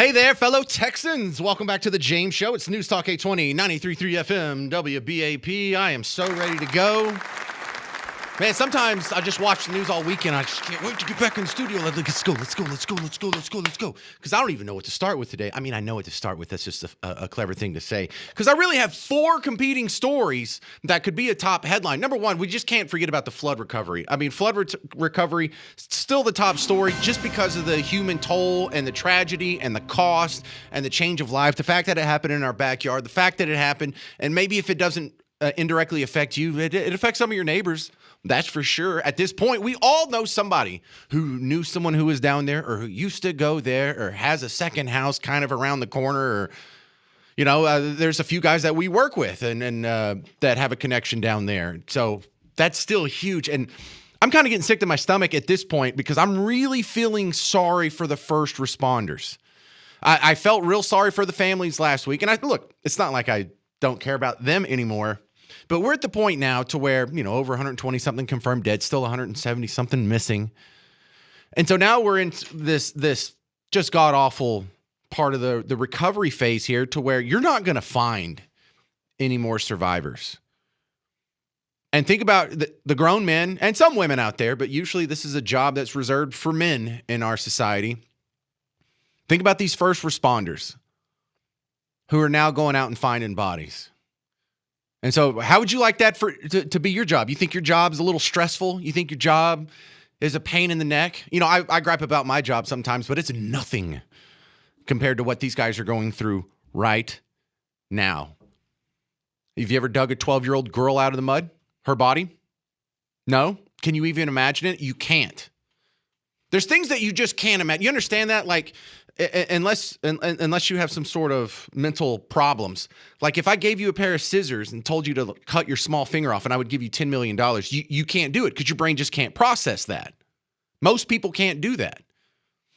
Hey there, fellow Texans. Welcome back to the James Show. It's News Talk 820, 93.3 FM, WBAP. I am so ready to go. Man, sometimes I just watch the news all weekend. I just can't wait to get back in the studio. Let's go. Because I don't even know what to start with today. I mean, I know what to start with. That's just a clever thing to say. Because I really have four competing stories that could be a top headline. Number one, we just can't forget about the flood recovery. I mean, recovery, still the top story just because of the human toll and the tragedy and the cost and the change of life. The fact that it happened in our backyard, the fact that it happened, and maybe if it doesn't indirectly affect you, it affects some of your neighbors. That's for sure. At this point, we all know somebody who knew someone who was down there or who used to go there or has a second house kind of around the corner. Or, there's a few guys that we work with and that have a connection down there. So that's still huge. And I'm kind of getting sick to my stomach at this point because I'm really feeling sorry for the first responders. I felt real sorry for the families last week. And look, it's not like I don't care about them anymore. But we're at the point now to where, over 120 something confirmed dead, still 170 something missing. And so now we're in this just god awful part of the recovery phase here to where you're not going to find any more survivors. And think about the grown men and some women out there, but usually this is a job that's reserved for men in our society. Think about these first responders who are now going out and finding bodies. And so how would you like that to be your job? You think your job is a little stressful? You think your job is a pain in the neck? I gripe about my job sometimes, but it's nothing compared to what these guys are going through right now. Have you ever dug a 12-year-old girl out of the mud? Her body? No? Can you even imagine it? You can't. There's things that you just can't imagine. You understand that? Like, unless you have some sort of mental problems. Like if I gave you a pair of scissors and told you to cut your small finger off and I would give you $10 million, you can't do it because your brain just can't process that. Most people can't do that.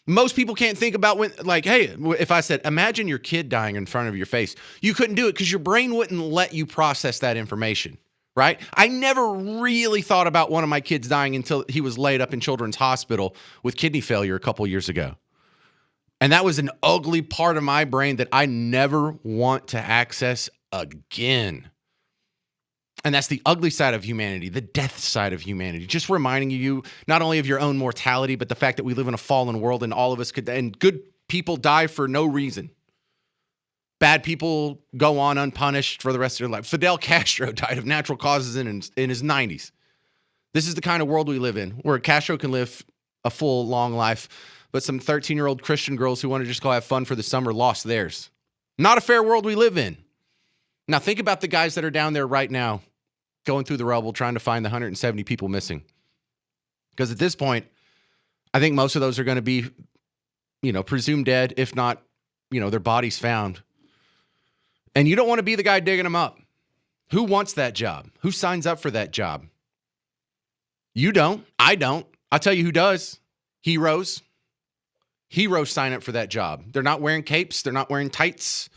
Most people can't think about hey, if I said, imagine your kid dying in front of your face, you couldn't do it because your brain wouldn't let you process that information. Right? I never really thought about one of my kids dying until he was laid up in Children's Hospital with kidney failure a couple years ago. And that was an ugly part of my brain that I never want to access again. And that's the ugly side of humanity, the death side of humanity. Just reminding you not only of your own mortality, but the fact that we live in a fallen world and all of us and good people die for no reason. Bad people go on unpunished for the rest of their life. Fidel Castro died of natural causes in his 90s. This is the kind of world we live in, where Castro can live a full, long life, but some 13-year-old Christian girls who want to just go have fun for the summer lost theirs. Not a fair world we live in. Now think about the guys that are down there right now, going through the rubble, trying to find the 170 people missing. Because at this point, I think most of those are going to be, presumed dead, if not, their bodies found. And you don't want to be the guy digging them up. Who wants that job? Who signs up for that job? You don't. I don't. I'll tell you who does. Heroes. Heroes sign up for that job. They're not wearing capes. They're not wearing tights.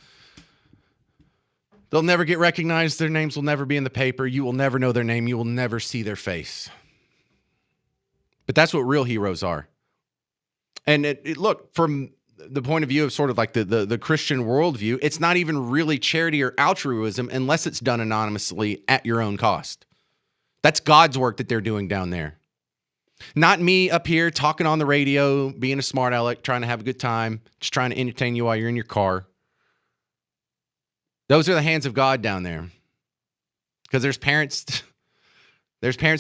They'll never get recognized. Their names will never be in the paper. You will never know their name. You will never see their face. But that's what real heroes are. And look, from the point of view of sort of like the Christian worldview, it's not even really charity or altruism unless it's done anonymously at your own cost. That's God's work that they're doing down there. Not me up here talking on the radio, being a smart aleck, trying to have a good time, just trying to entertain you while you're in your car. Those are the hands of God down there. Because there's parents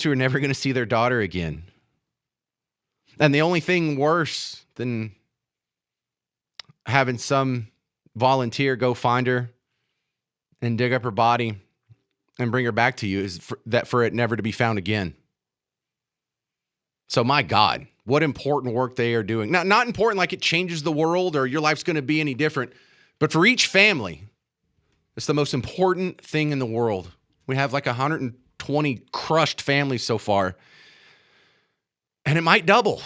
who are never going to see their daughter again. And the only thing worse than having some volunteer go find her and dig up her body and bring her back to you is for it never to be found again. So my God, what important work they are doing. Not important like it changes the world or your life's going to be any different, but for each family, it's the most important thing in the world. We have like 120 crushed families so far, and it might double.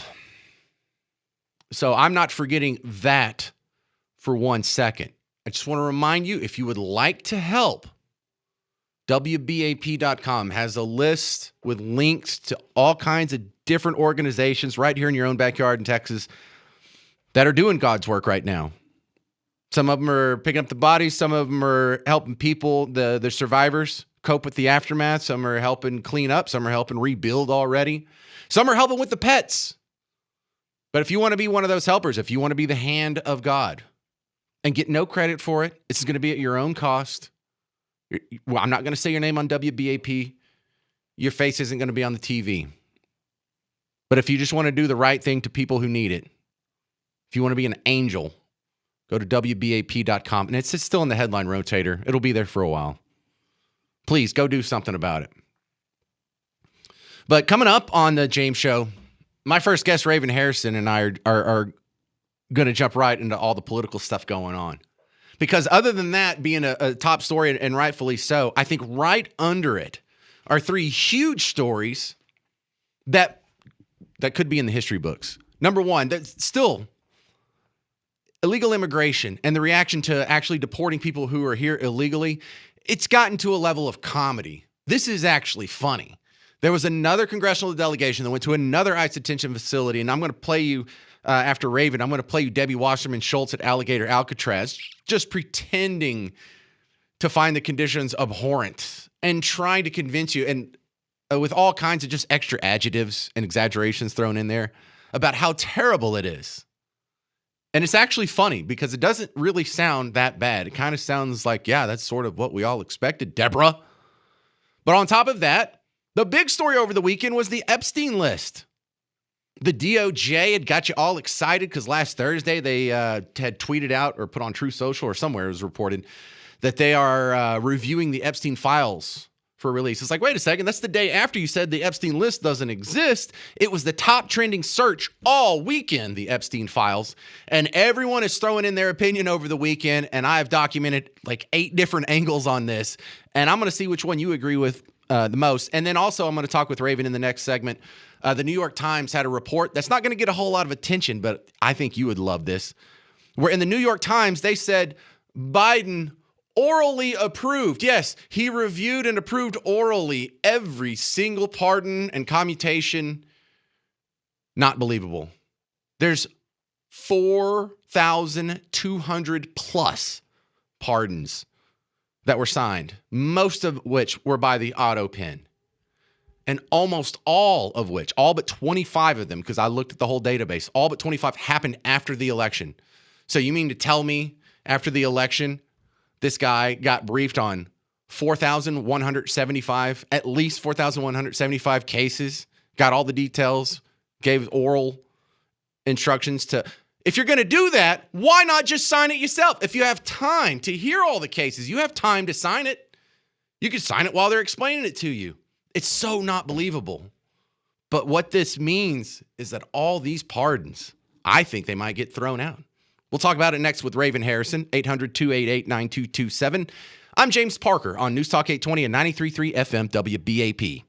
So I'm not forgetting that for 1 second. I just want to remind you, if you would like to help, WBAP.com has a list with links to all kinds of different organizations right here in your own backyard in Texas that are doing God's work right now. Some of them are picking up the bodies. Some of them are helping people, the survivors, cope with the aftermath. Some are helping clean up. Some are helping rebuild already. Some are helping with the pets. But if you want to be one of those helpers, if you want to be the hand of God and get no credit for it, it's going to be at your own cost. Well, I'm not going to say your name on WBAP. Your face isn't going to be on the TV. But if you just want to do the right thing to people who need it, if you want to be an angel, go to WBAP.com. And it's still in the headline rotator. It'll be there for a while. Please go do something about it. But coming up on the James Show, my first guest, Raven Harrison, and I are going to jump right into all the political stuff going on. Because other than that being a top story, and rightfully so, I think right under it are three huge stories that could be in the history books. Number one, that's still illegal immigration and the reaction to actually deporting people who are here illegally. It's gotten to a level of comedy. This is actually funny. There was another congressional delegation that went to another ICE detention facility, and I'm going to play you, after Raven, I'm going to play you Debbie Wasserman Schultz at Alligator Alcatraz, just pretending to find the conditions abhorrent and trying to convince you, and with all kinds of just extra adjectives and exaggerations thrown in there about how terrible it is. And it's actually funny because it doesn't really sound that bad. It kind of sounds like, yeah, that's sort of what we all expected, Deborah. But on top of that, the big story over the weekend was the Epstein list. The DOJ had got you all excited because last Thursday they had tweeted out or put on True Social or somewhere it was reported that they are reviewing the Epstein files for release. It's like, wait a second, that's the day after you said the Epstein list doesn't exist. It was the top trending search all weekend, the Epstein files, and everyone is throwing in their opinion over the weekend, and I've documented like 8 different angles on this, and I'm going to see which one you agree with the most. And then also I'm going to talk with Raven in the next segment. The New York Times had a report that's not going to get a whole lot of attention, but I think you would love this, where in the New York Times, they said Biden orally approved. Yes, he reviewed and approved orally every single pardon and commutation. Not believable. There's 4,200 plus pardons that were signed, most of which were by the auto pen. And almost all of which, all but 25 of them, because I looked at the whole database, all but 25 happened after the election. So you mean to tell me after the election, this guy got briefed on 4,175, at least 4,175 cases, got all the details, gave oral instructions to, if you're going to do that, why not just sign it yourself? If you have time to hear all the cases, you have time to sign it. You can sign it while they're explaining it to you. It's so not believable. But what this means is that all these pardons, I think they might get thrown out. We'll talk about it next with Raven Harrison, 800-288-9227. I'm James Parker on News Talk 820 and 93.3 FM WBAP.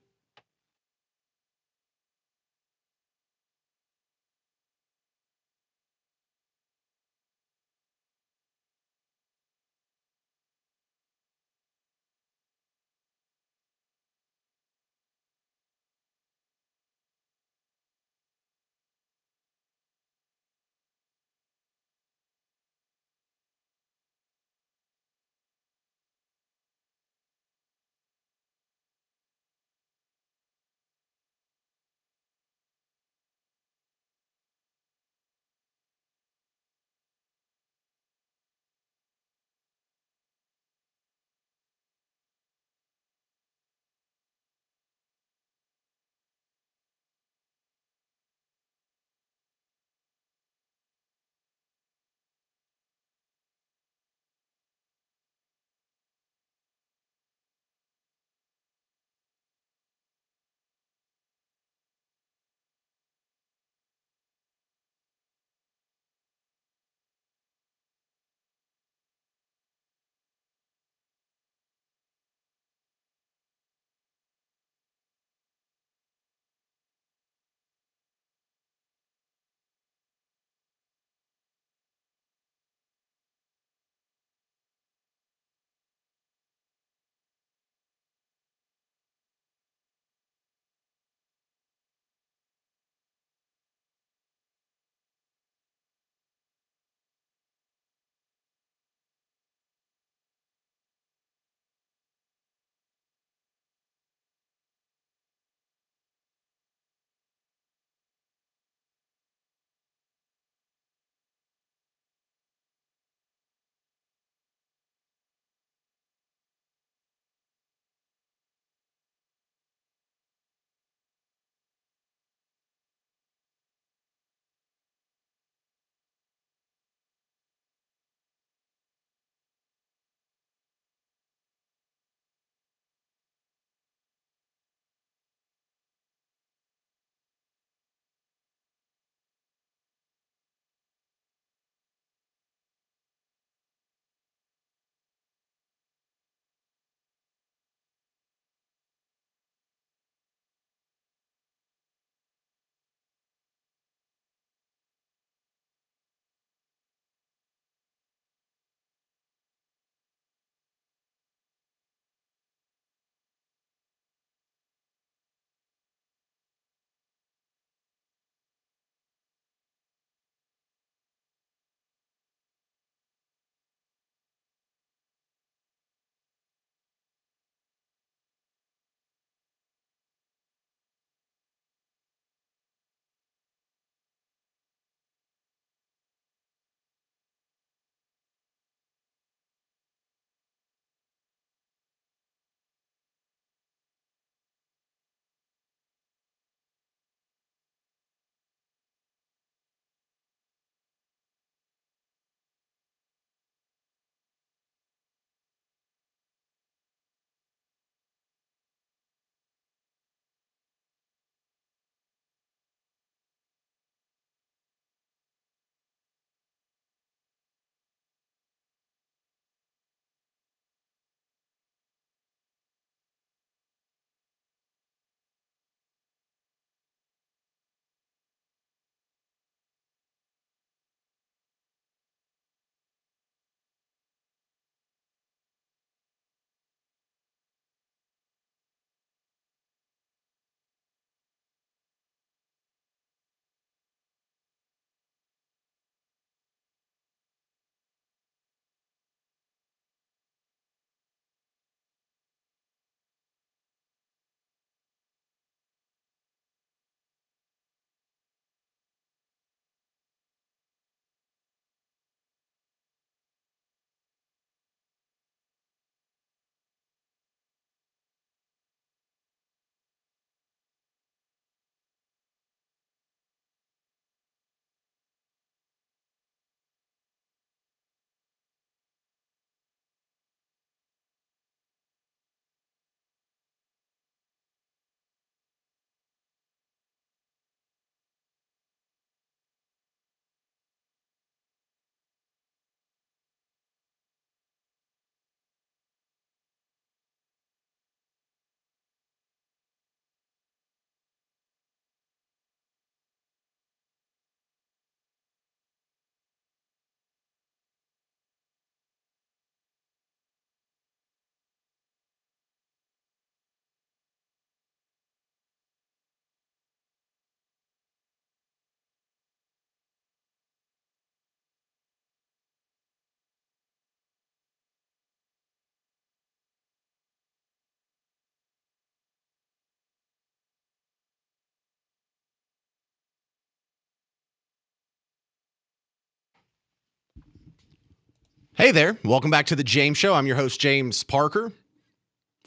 Hey there. Welcome back to the James Show. I'm your host, James Parker.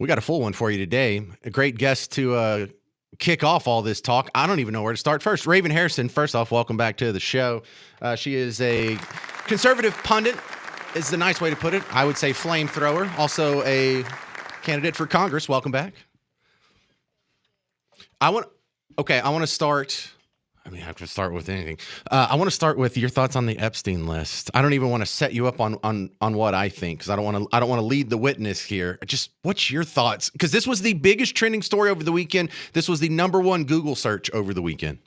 We got a full one for you today. A great guest to kick off all this talk. I don't even know where to start first. Raven Harrison, first off, welcome back to the show. She is a conservative pundit, is the nice way to put it. I would say flamethrower. Also a candidate for Congress. Welcome back. I want to start. I mean, I have to start with anything. I want to start with your thoughts on the Epstein list. I don't even want to set you up on what I think because I don't want to lead the witness here. Just what's your thoughts? Because this was the biggest trending story over the weekend. This was the #1 Google search over the weekend.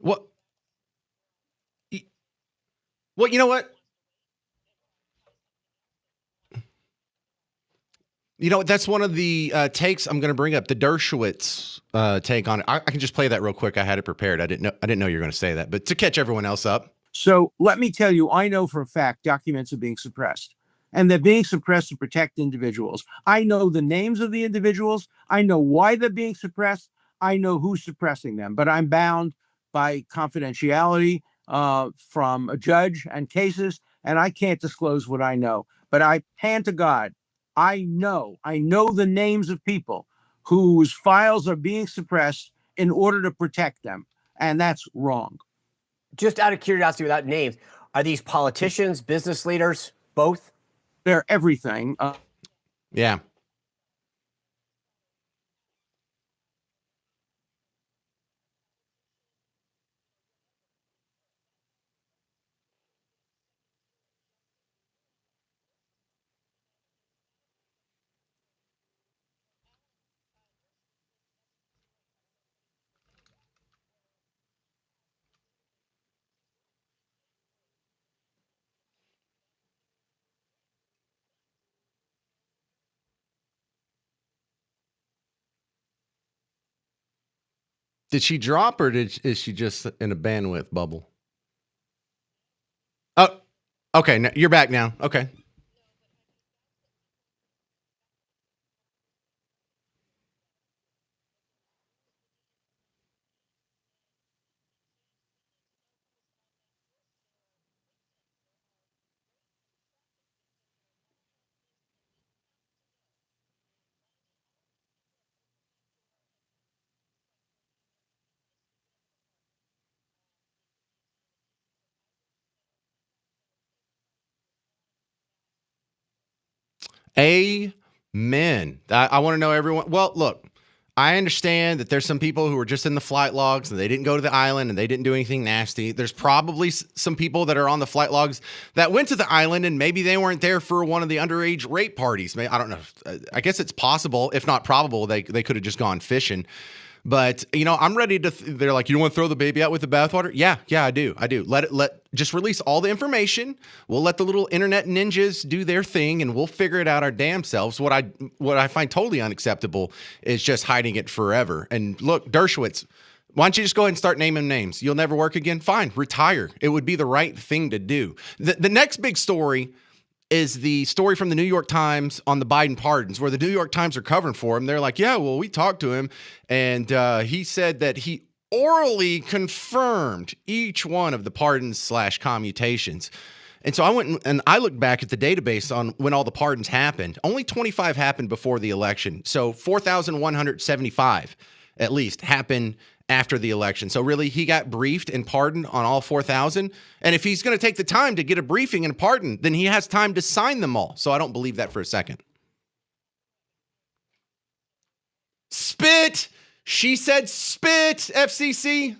What? Well, you know what? You know, that's one of the takes I'm going to bring up, the Dershowitz take on it. I can just play that real quick. I had it prepared. I didn't know you were going to say that, but to catch everyone else up. So let me tell you, I know for a fact documents are being suppressed, and they're being suppressed to protect individuals. I know the names of the individuals. I know why they're being suppressed. I know who's suppressing them, but I'm bound by confidentiality from a judge and cases, and I can't disclose what I know. But I hand to God, I know the names of people whose files are being suppressed in order to protect them, and that's wrong. Just out of curiosity, without names, are these politicians, business leaders, both? They're everything. Yeah. Did she drop or is she just in a bandwidth bubble? Oh, okay. You're back now. Okay. Amen. I want to know everyone. Well, look, I understand that there's some people who are just in the flight logs and they didn't go to the island and they didn't do anything nasty. There's probably some people that are on the flight logs that went to the island and maybe they weren't there for one of the underage rape parties. I don't know. I guess it's possible, if not probable, they could have just gone fishing. But, you know, I'm ready to, they're like, you don't want to throw the baby out with the bathwater? Yeah, I do. Just release all the information. We'll let the little internet ninjas do their thing and we'll figure it out our damn selves. What I find totally unacceptable is just hiding it forever. And look, Dershowitz, why don't you just go ahead and start naming names? You'll never work again? Fine, retire. It would be the right thing to do. The next big story is the story from the New York Times on the Biden pardons, where the New York Times are covering for him. They're like, yeah, well, we talked to him, and he said that he orally confirmed each one of the pardons / commutations. And so I went and I looked back at the database on when all the pardons happened. Only 25 happened before the election. So 4,175 at least happened after the election. So really, he got briefed and pardoned on all 4,000. And if he's going to take the time to get a briefing and pardon, then he has time to sign them all. So I don't believe that for a second. Spit, She said spit, FCC.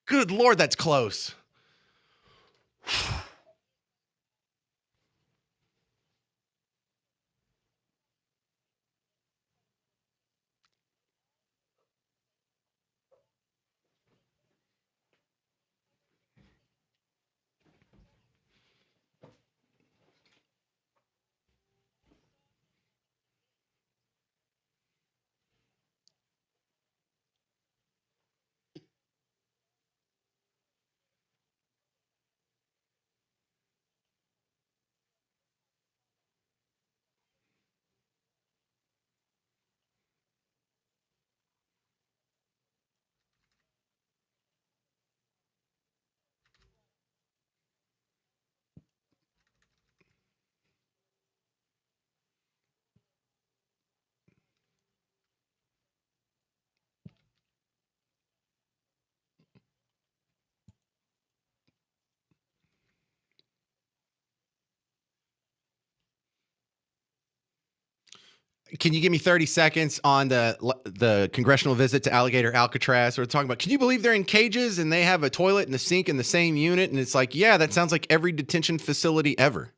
Good Lord, that's close. Can you give me 30 seconds on the congressional visit to Alligator Alcatraz? We're talking about, can you believe they're in cages and they have a toilet and a sink in the same unit? And it's like, yeah, that sounds like every detention facility ever.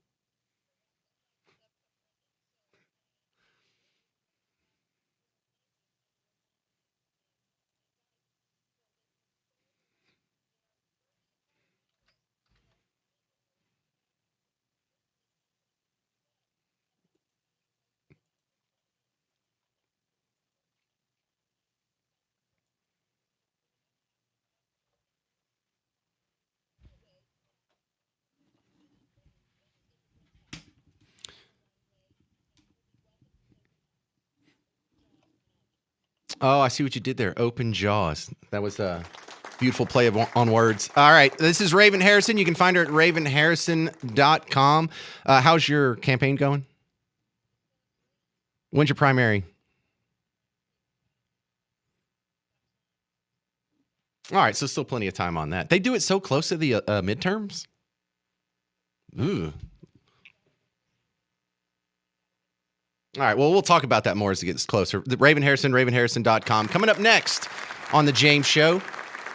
Oh, I see what you did there. Open jaws. That was a beautiful play on words. All right. This is Raven Harrison. You can find her at ravenharrison.com. How's your campaign going? When's your primary? All right. So still plenty of time on that. They do it so close to the midterms. Ooh. All right. Well, we'll talk about that more as it gets closer. Raven Harrison, ravenharrison.com. Coming up next on The James Show,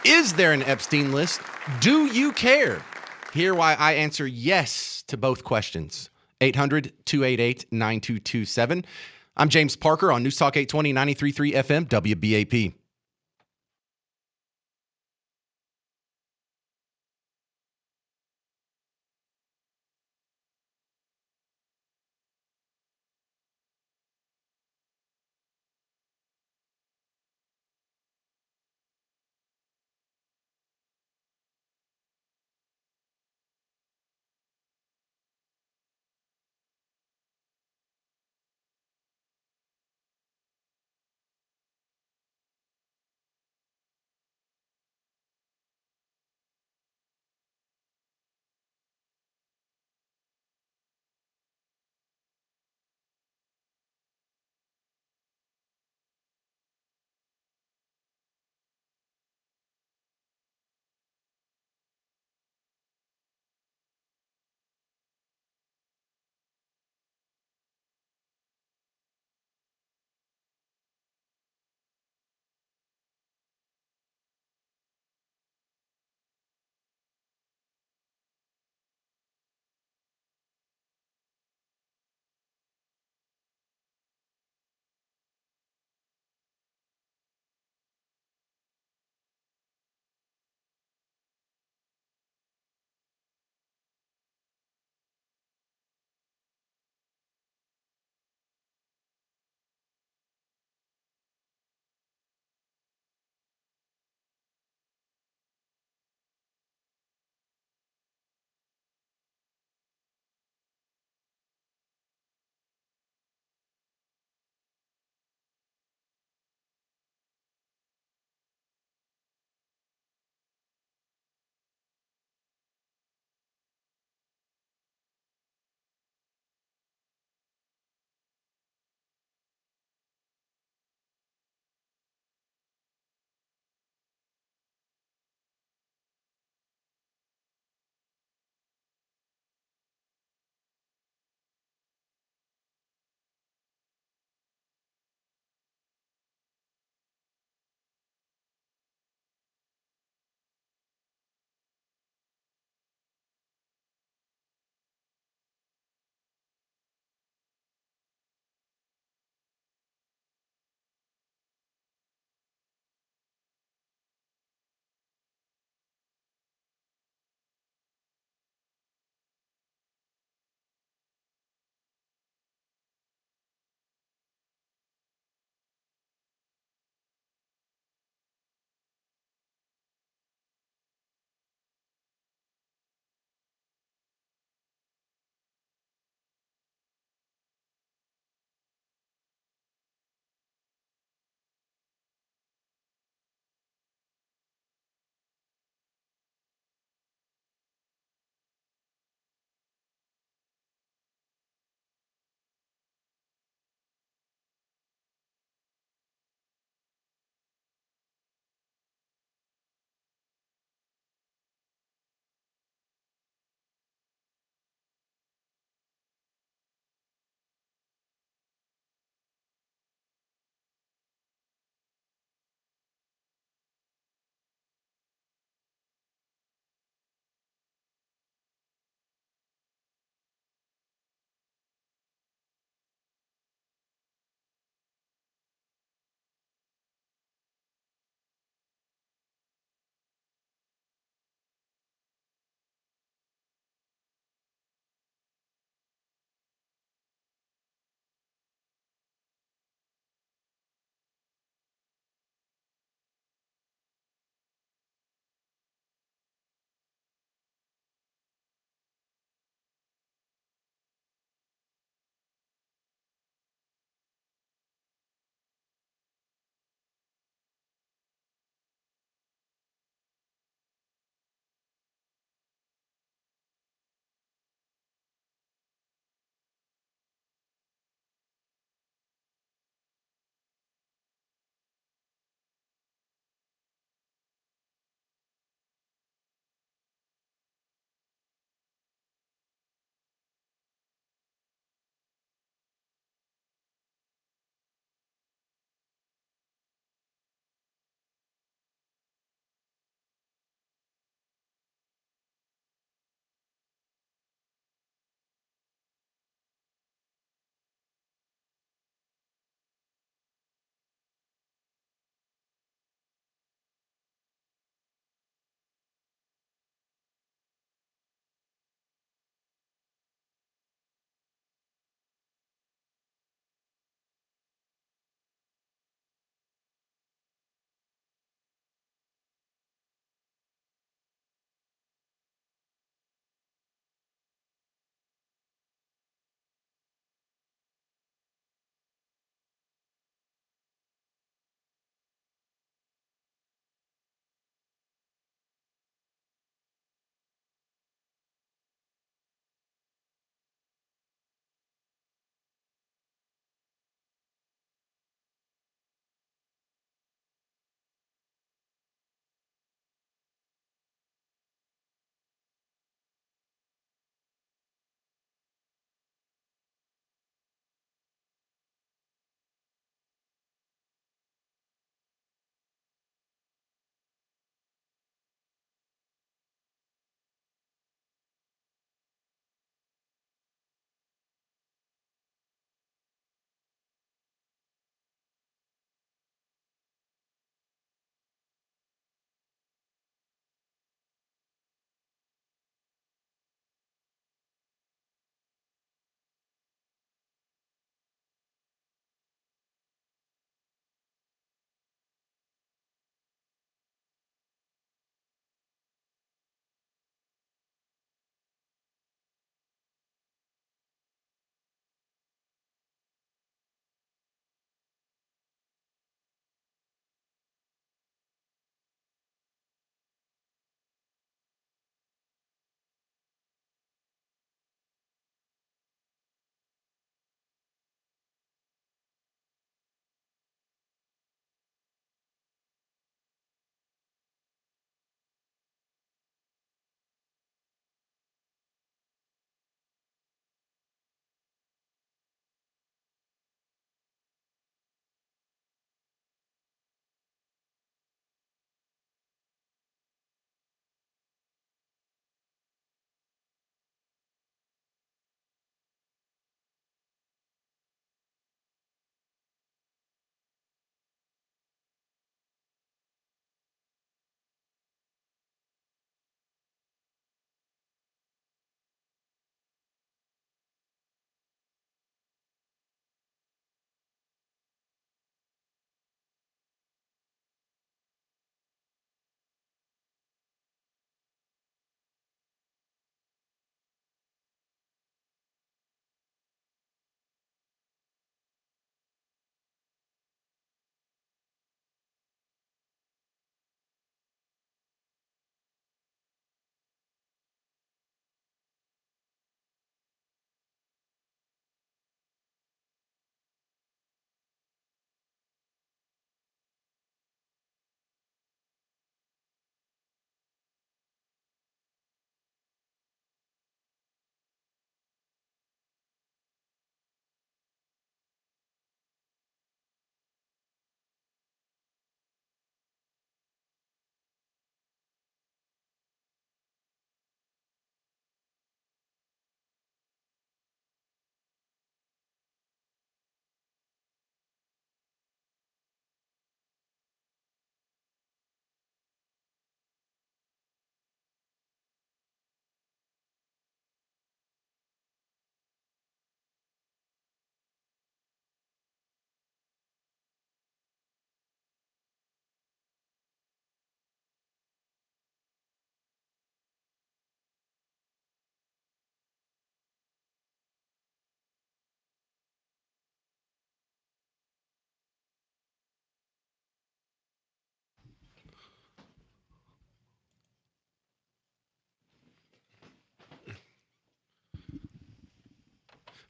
is there an Epstein list? Do you care? Hear why I answer yes to both questions. 800-288-9227. I'm James Parker on News Talk 820, 93.3 FM, WBAP.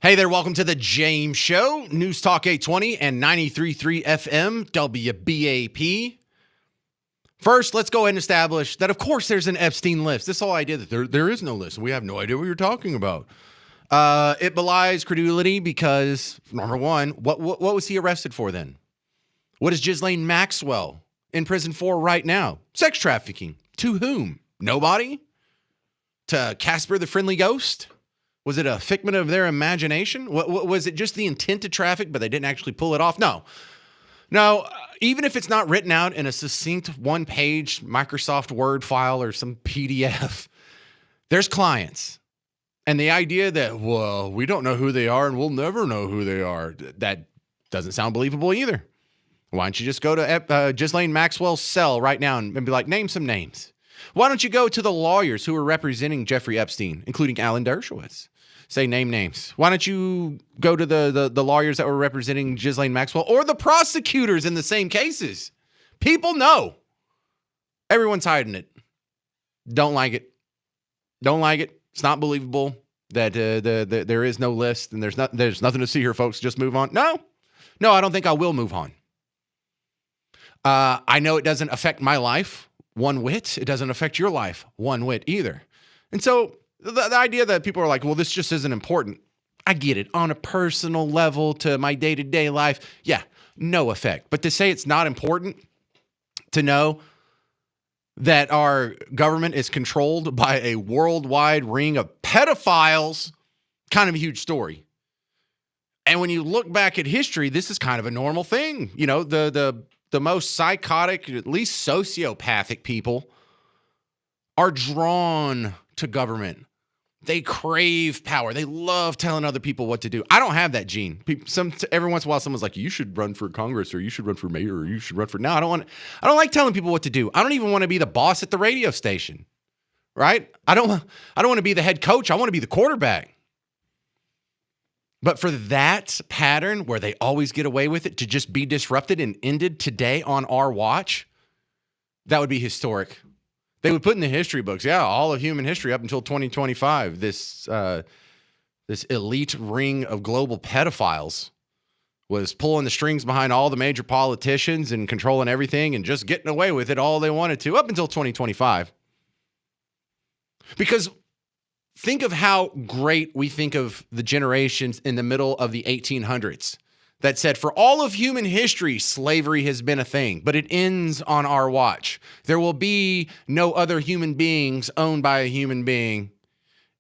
Hey there, welcome to the James Show, News Talk 820 and 93.3 FM, WBAP. First, let's go ahead and establish that, of course, there's an Epstein list. This whole idea that there is no list. We have no idea what you're talking about. It belies credulity because, number one, what was he arrested for then? What is Ghislaine Maxwell in prison for right now? Sex trafficking. To whom? Nobody? To Casper the Friendly Ghost? Was it a figment of their imagination? What was it just the intent to traffic, but they didn't actually pull it off? No. Even if it's not written out in a succinct one-page Microsoft Word file or some PDF, there's clients. And the idea that, well, we don't know who they are and we'll never know who they are, that doesn't sound believable either. Why don't you just go to Ghislaine Maxwell's cell right now and be like, name some names? Why don't you go to the lawyers who are representing Jeffrey Epstein, including Alan Dershowitz? Say name names. Why don't you go to the lawyers that were representing Ghislaine Maxwell or the prosecutors in the same cases? People know. Everyone's hiding it. Don't like it. Don't like it. It's not believable that there is no list and there's nothing to see here, folks. Just move on. No, I don't think I will move on. I know it doesn't affect my life one whit. It doesn't affect your life one whit either. And so the idea that people are like, well, this just isn't important. I get it. On a personal level to my day-to-day life, yeah, no effect. But to say it's not important to know that our government is controlled by a worldwide ring of pedophiles, kind of a huge story. And when you look back at history, this is kind of a normal thing. You know, the most psychotic, at least sociopathic people are drawn to government. They crave power. They love telling other people what to do. I don't have that gene. Every once in a while, someone's like, you should run for Congress or you should run for mayor or you should run for... No, I don't like telling people what to do. I don't even want to be the boss at the radio station, right? I don't want to be the head coach. I want to be the quarterback. But for that pattern where they always get away with it to just be disrupted and ended today on our watch, that would be historic. They would put in the history books, all of human history up until 2025, this elite ring of global pedophiles was pulling the strings behind all the major politicians and controlling everything and just getting away with it all they wanted to up until 2025. Because think of how great we think of the generations in the middle of the 1800s that said, for all of human history, slavery has been a thing, but it ends on our watch. There will be no other human beings owned by a human being,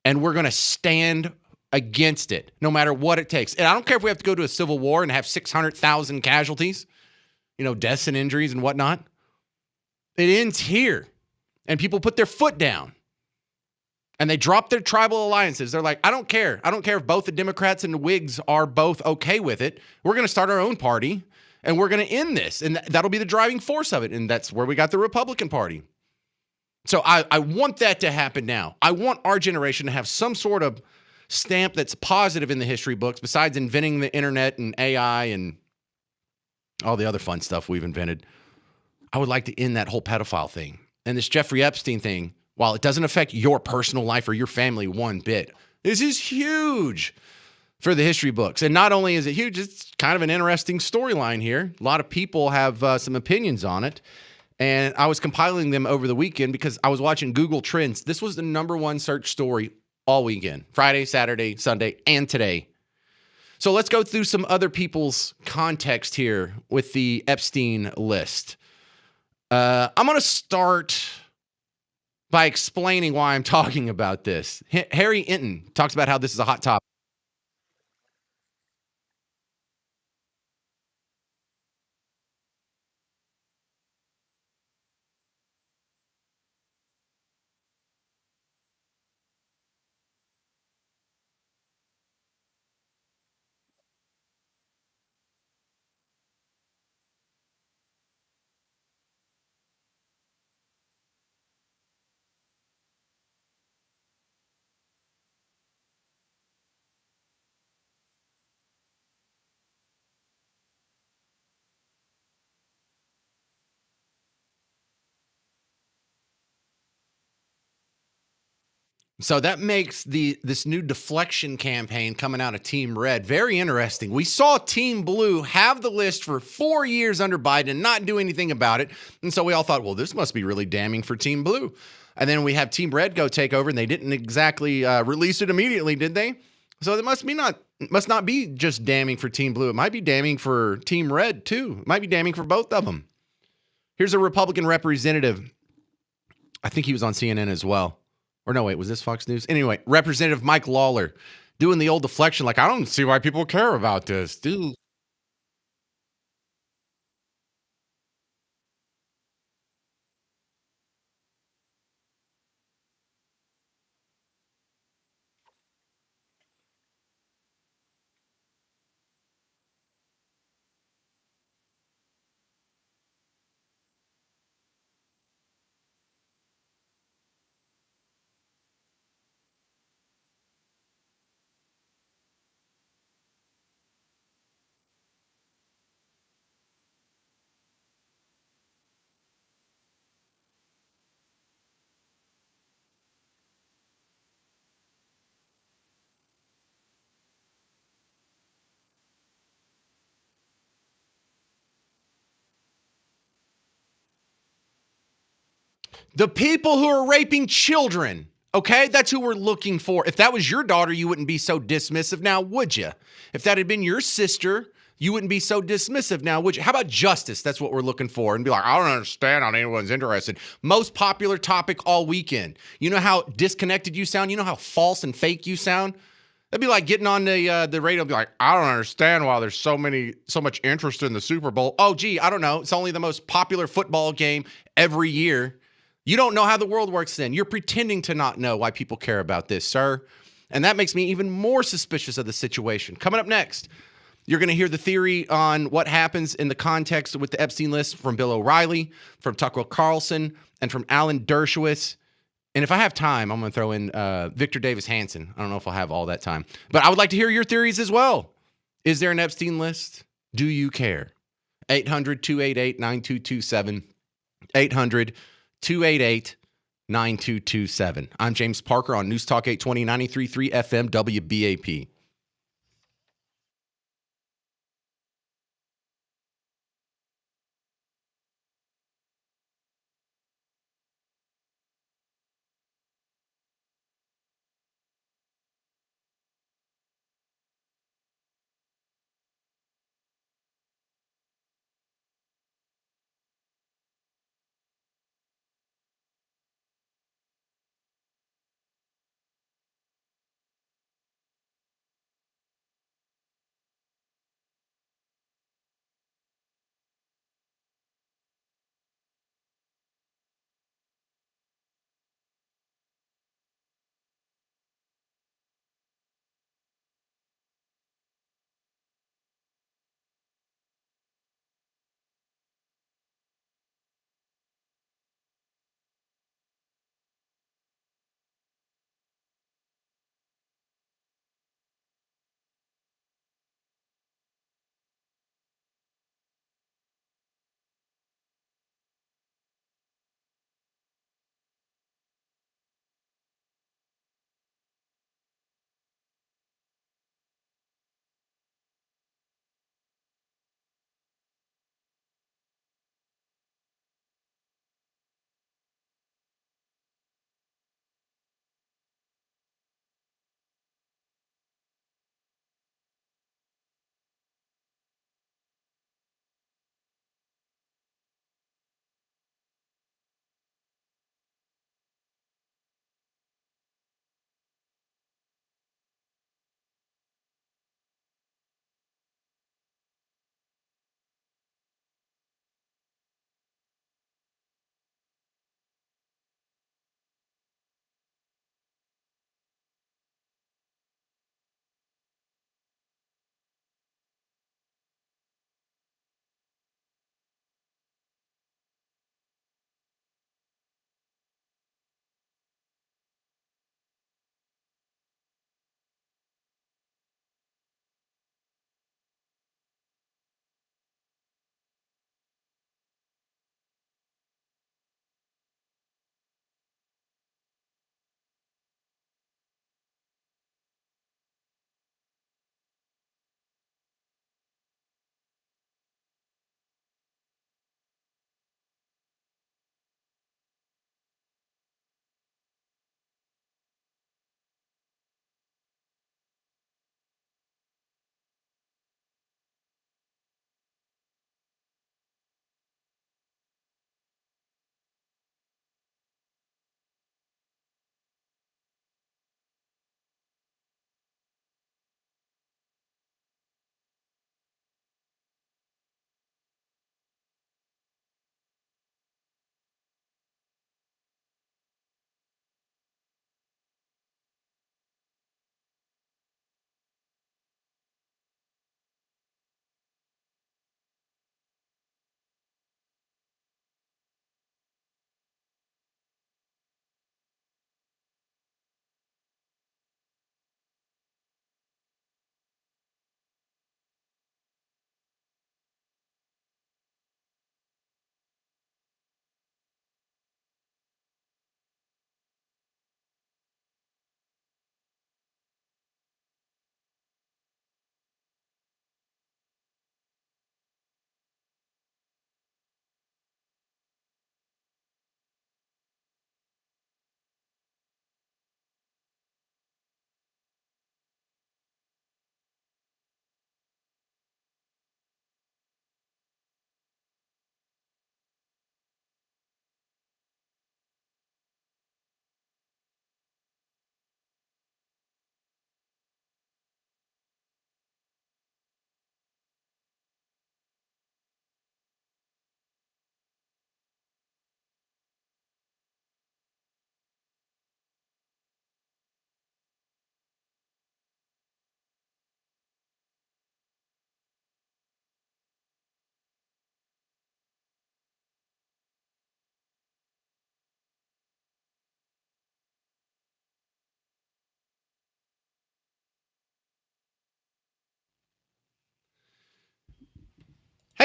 and we're going to stand against it, no matter what it takes. And I don't care if we have to go to a civil war and have 600,000 casualties, deaths and injuries and whatnot. It ends here, and people put their foot down. And they drop their tribal alliances. They're like, I don't care. I don't care if both the Democrats and the Whigs are both okay with it. We're going to start our own party, and we're going to end this. And that'll be the driving force of it. And that's where we got the Republican Party. So I want that to happen now. I want our generation to have some sort of stamp that's positive in the history books, besides inventing the internet and AI and all the other fun stuff we've invented. I would like to end that whole pedophile thing. And this Jeffrey Epstein thing, while it doesn't affect your personal life or your family one bit, this is huge for the history books. And not only is it huge, it's kind of an interesting storyline here. A lot of people have some opinions on it. And I was compiling them over the weekend because I was watching Google Trends. This was the number one search story all weekend, Friday, Saturday, Sunday, and today. So let's go through some other people's context here with the Epstein list. I'm going to start by explaining why I'm talking about this. Harry Enton talks about how this is a hot topic. So that makes this new deflection campaign coming out of Team Red very interesting. We saw Team Blue have the list for 4 years under Biden and not do anything about it. And so we all thought, well, this must be really damning for Team Blue. And then we have Team Red go take over, and they didn't exactly release it immediately, did they? So it must not be just damning for Team Blue. It might be damning for Team Red too. It might be damning for both of them. Here's a Republican representative. I think he was on CNN as well. Or no, wait, was this Fox News? Anyway, Representative Mike Lawler doing the old deflection like, I don't see why people care about this, dude. The people who are raping children, okay? That's who we're looking for. If that was your daughter, you wouldn't be so dismissive now, would you? If that had been your sister, you wouldn't be so dismissive now, would you? How about justice? That's what we're looking for. And be like, I don't understand how anyone's interested. Most popular topic all weekend. You know how disconnected you sound? You know how false and fake you sound? That'd be like getting on the radio and be like, I don't understand why there's so much interest in the Super Bowl. Oh, gee, I don't know. It's only the most popular football game every year. You don't know how the world works then. You're pretending to not know why people care about this, sir. And that makes me even more suspicious of the situation. Coming up next, you're going to hear the theory on what happens in the context with the Epstein list from Bill O'Reilly, from Tucker Carlson, and from Alan Dershowitz. And if I have time, I'm going to throw in Victor Davis Hanson. I don't know if I'll have all that time. But I would like to hear your theories as well. Is there an Epstein list? Do you care? 800-288-9227. 800-288-9227. I'm James Parker on News Talk 820, 93.3 FM, WBAP.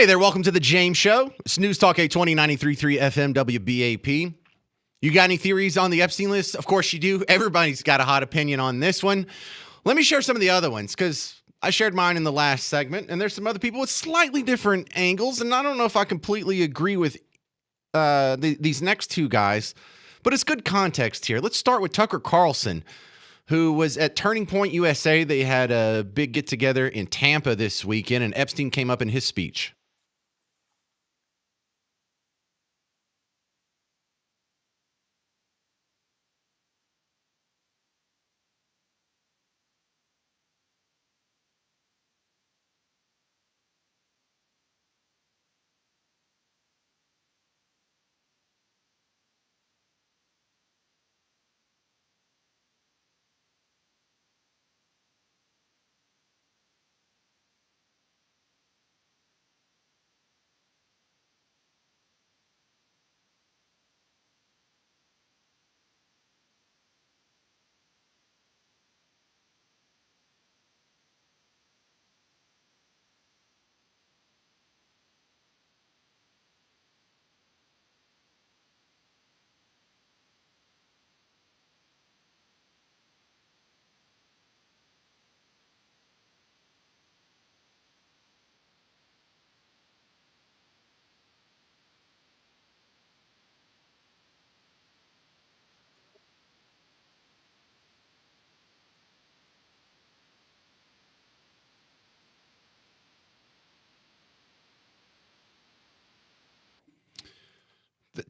Hey there, welcome to the James Show. It's News Talk 820 93.3 FM WBAP. You got any theories on the Epstein list? Of course you do. Everybody's got a hot opinion on this one. Let me share some of the other ones because I shared mine in the last segment, and there's some other people with slightly different angles, and I don't know if I completely agree with these next two guys, but it's good context here. Let's start with Tucker Carlson, who was at Turning Point USA. They had a big get-together in Tampa this weekend, and Epstein came up in his speech.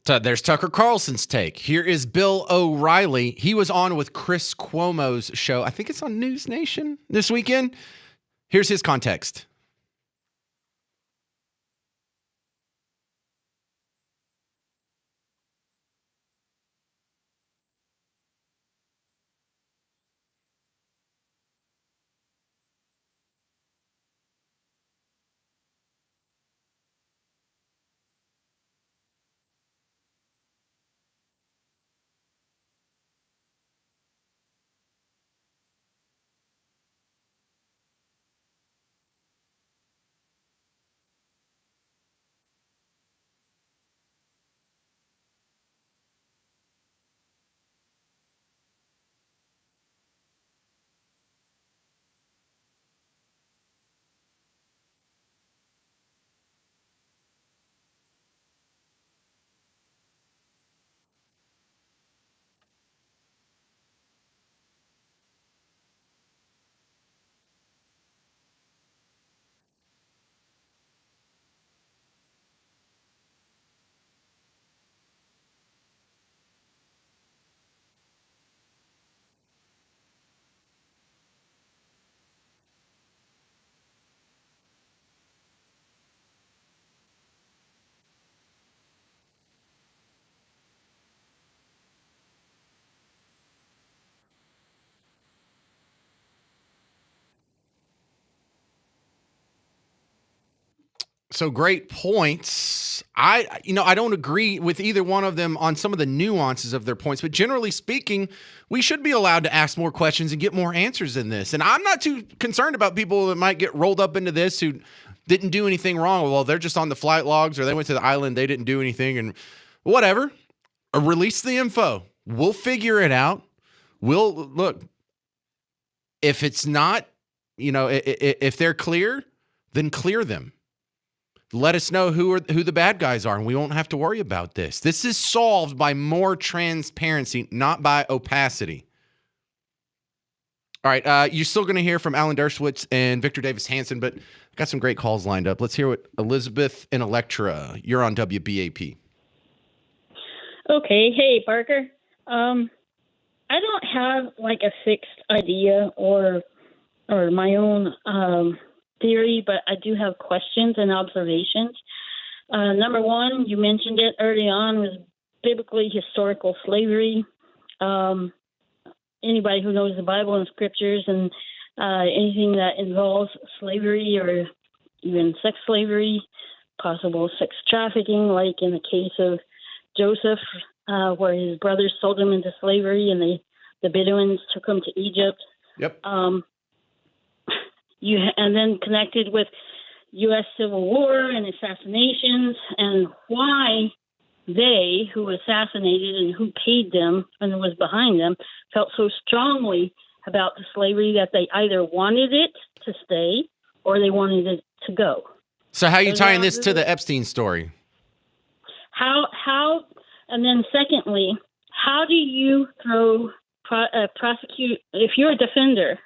There's Tucker Carlson's take. Here is Bill O'Reilly. He was on with Chris Cuomo's show. I think it's on News Nation this weekend. Here's his context. So great points. I don't agree with either one of them on some of the nuances of their points, but generally speaking, we should be allowed to ask more questions and get more answers in this. And I'm not too concerned about people that might get rolled up into this who didn't do anything wrong. Well, they're just on the flight logs or they went to the island, they didn't do anything and whatever. Release the info. We'll figure it out. We'll look. If it's not, if they're clear, then clear them. Let us know who the bad guys are, and we won't have to worry about this. This is solved by more transparency, not by opacity. All right, you're still going to hear from Alan Dershowitz and Victor Davis Hanson, but I got some great calls lined up. Let's hear what Elizabeth and Electra. You're on WBAP. Okay, hey Parker. I don't have like a fixed idea or my own theory, but I do have questions and observations. Number one, you mentioned it early on, was biblically historical slavery. Anybody who knows the Bible and scriptures and anything that involves slavery or even sex slavery, possible sex trafficking, like in the case of Joseph, where his brothers sold him into slavery and the Bedouins took him to Egypt. Yep. And then connected with U.S. Civil War and assassinations, and why they who assassinated and who paid them and was behind them felt so strongly about the slavery that they either wanted it to stay or they wanted it to go. So how are you tying this to the Epstein story? How, and then secondly, how do you prosecute, if you're a defender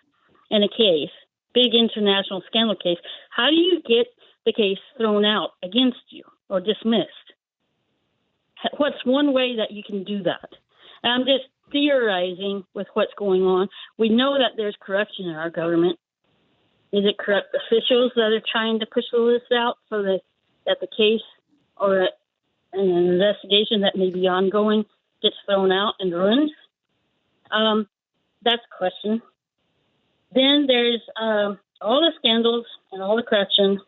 in a case, big international scandal case, how do you get the case thrown out against you or dismissed? What's one way that you can do that? And I'm just theorizing with what's going on. We know that there's corruption in our government. Is it corrupt officials that are trying to push the list out so that the case or an investigation that may be ongoing gets thrown out and ruined? That's a question. Then there's all the scandals and all the corruption,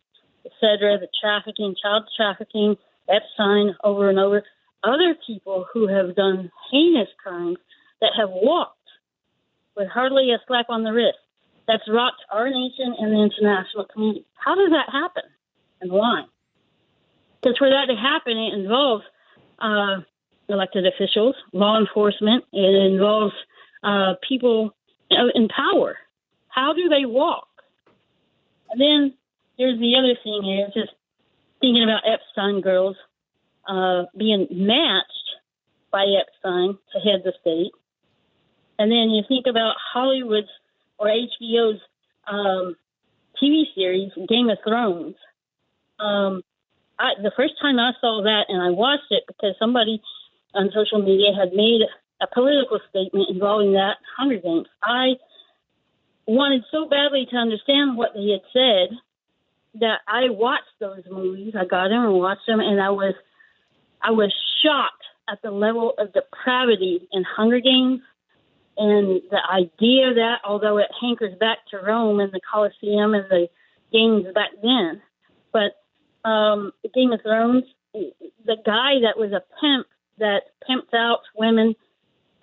et cetera, the trafficking, child trafficking, Epstein over and over. Other people who have done heinous crimes that have walked with hardly a slap on the wrist. That's rocked our nation and the international community. How does that happen and why? Because for that to happen, it involves elected officials, law enforcement. It involves people in power. How do they walk? And then there's the other thing here, just thinking about Epstein girls being matched by Epstein to head the state. And then you think about Hollywood's or HBO's TV series, Game of Thrones. The first time I saw that, and I watched it because somebody on social media had made a political statement involving that Hunger Games. I wanted so badly to understand what they had said that I watched those movies. I got them and watched them, and I was shocked at the level of depravity in Hunger Games and the idea that, although it hankers back to Rome and the Colosseum and the games back then, but Game of Thrones, the guy that was a pimp that pimped out women,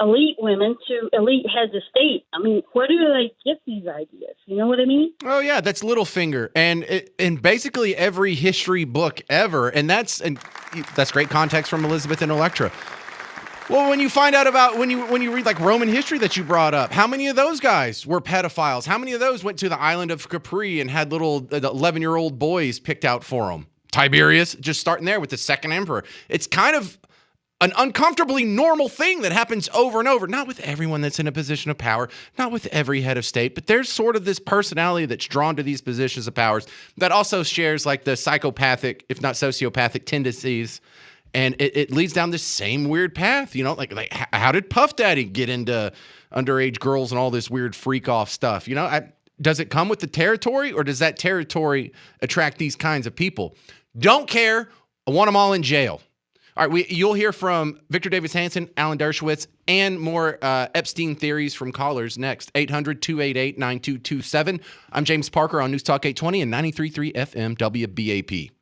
elite women, to elite heads of state. I mean, where do they get these ideas? You know what I mean? Oh yeah, that's Littlefinger, and basically every history book ever, and that's great context from Elizabeth and Electra. Well, when you find out about when you read like Roman history that you brought up, how many of those guys were pedophiles? How many of those went to the island of Capri and had little 11-year-old boys picked out for them? Tiberius, just starting there with the second emperor. It's kind of an uncomfortably normal thing that happens over and over, not with everyone that's in a position of power, not with every head of state, but there's sort of this personality that's drawn to these positions of powers that also shares like the psychopathic, if not sociopathic tendencies. And it leads down this same weird path, you know, like how did Puff Daddy get into underage girls and all this weird freak off stuff? You know, does it come with the territory, or does that territory attract these kinds of people? Don't care. I want them all in jail. All right, you'll hear from Victor Davis Hanson, Alan Dershowitz, and more Epstein theories from callers next. 800-288-9227. I'm James Parker on News Talk 820 and 93.3 FM WBAP.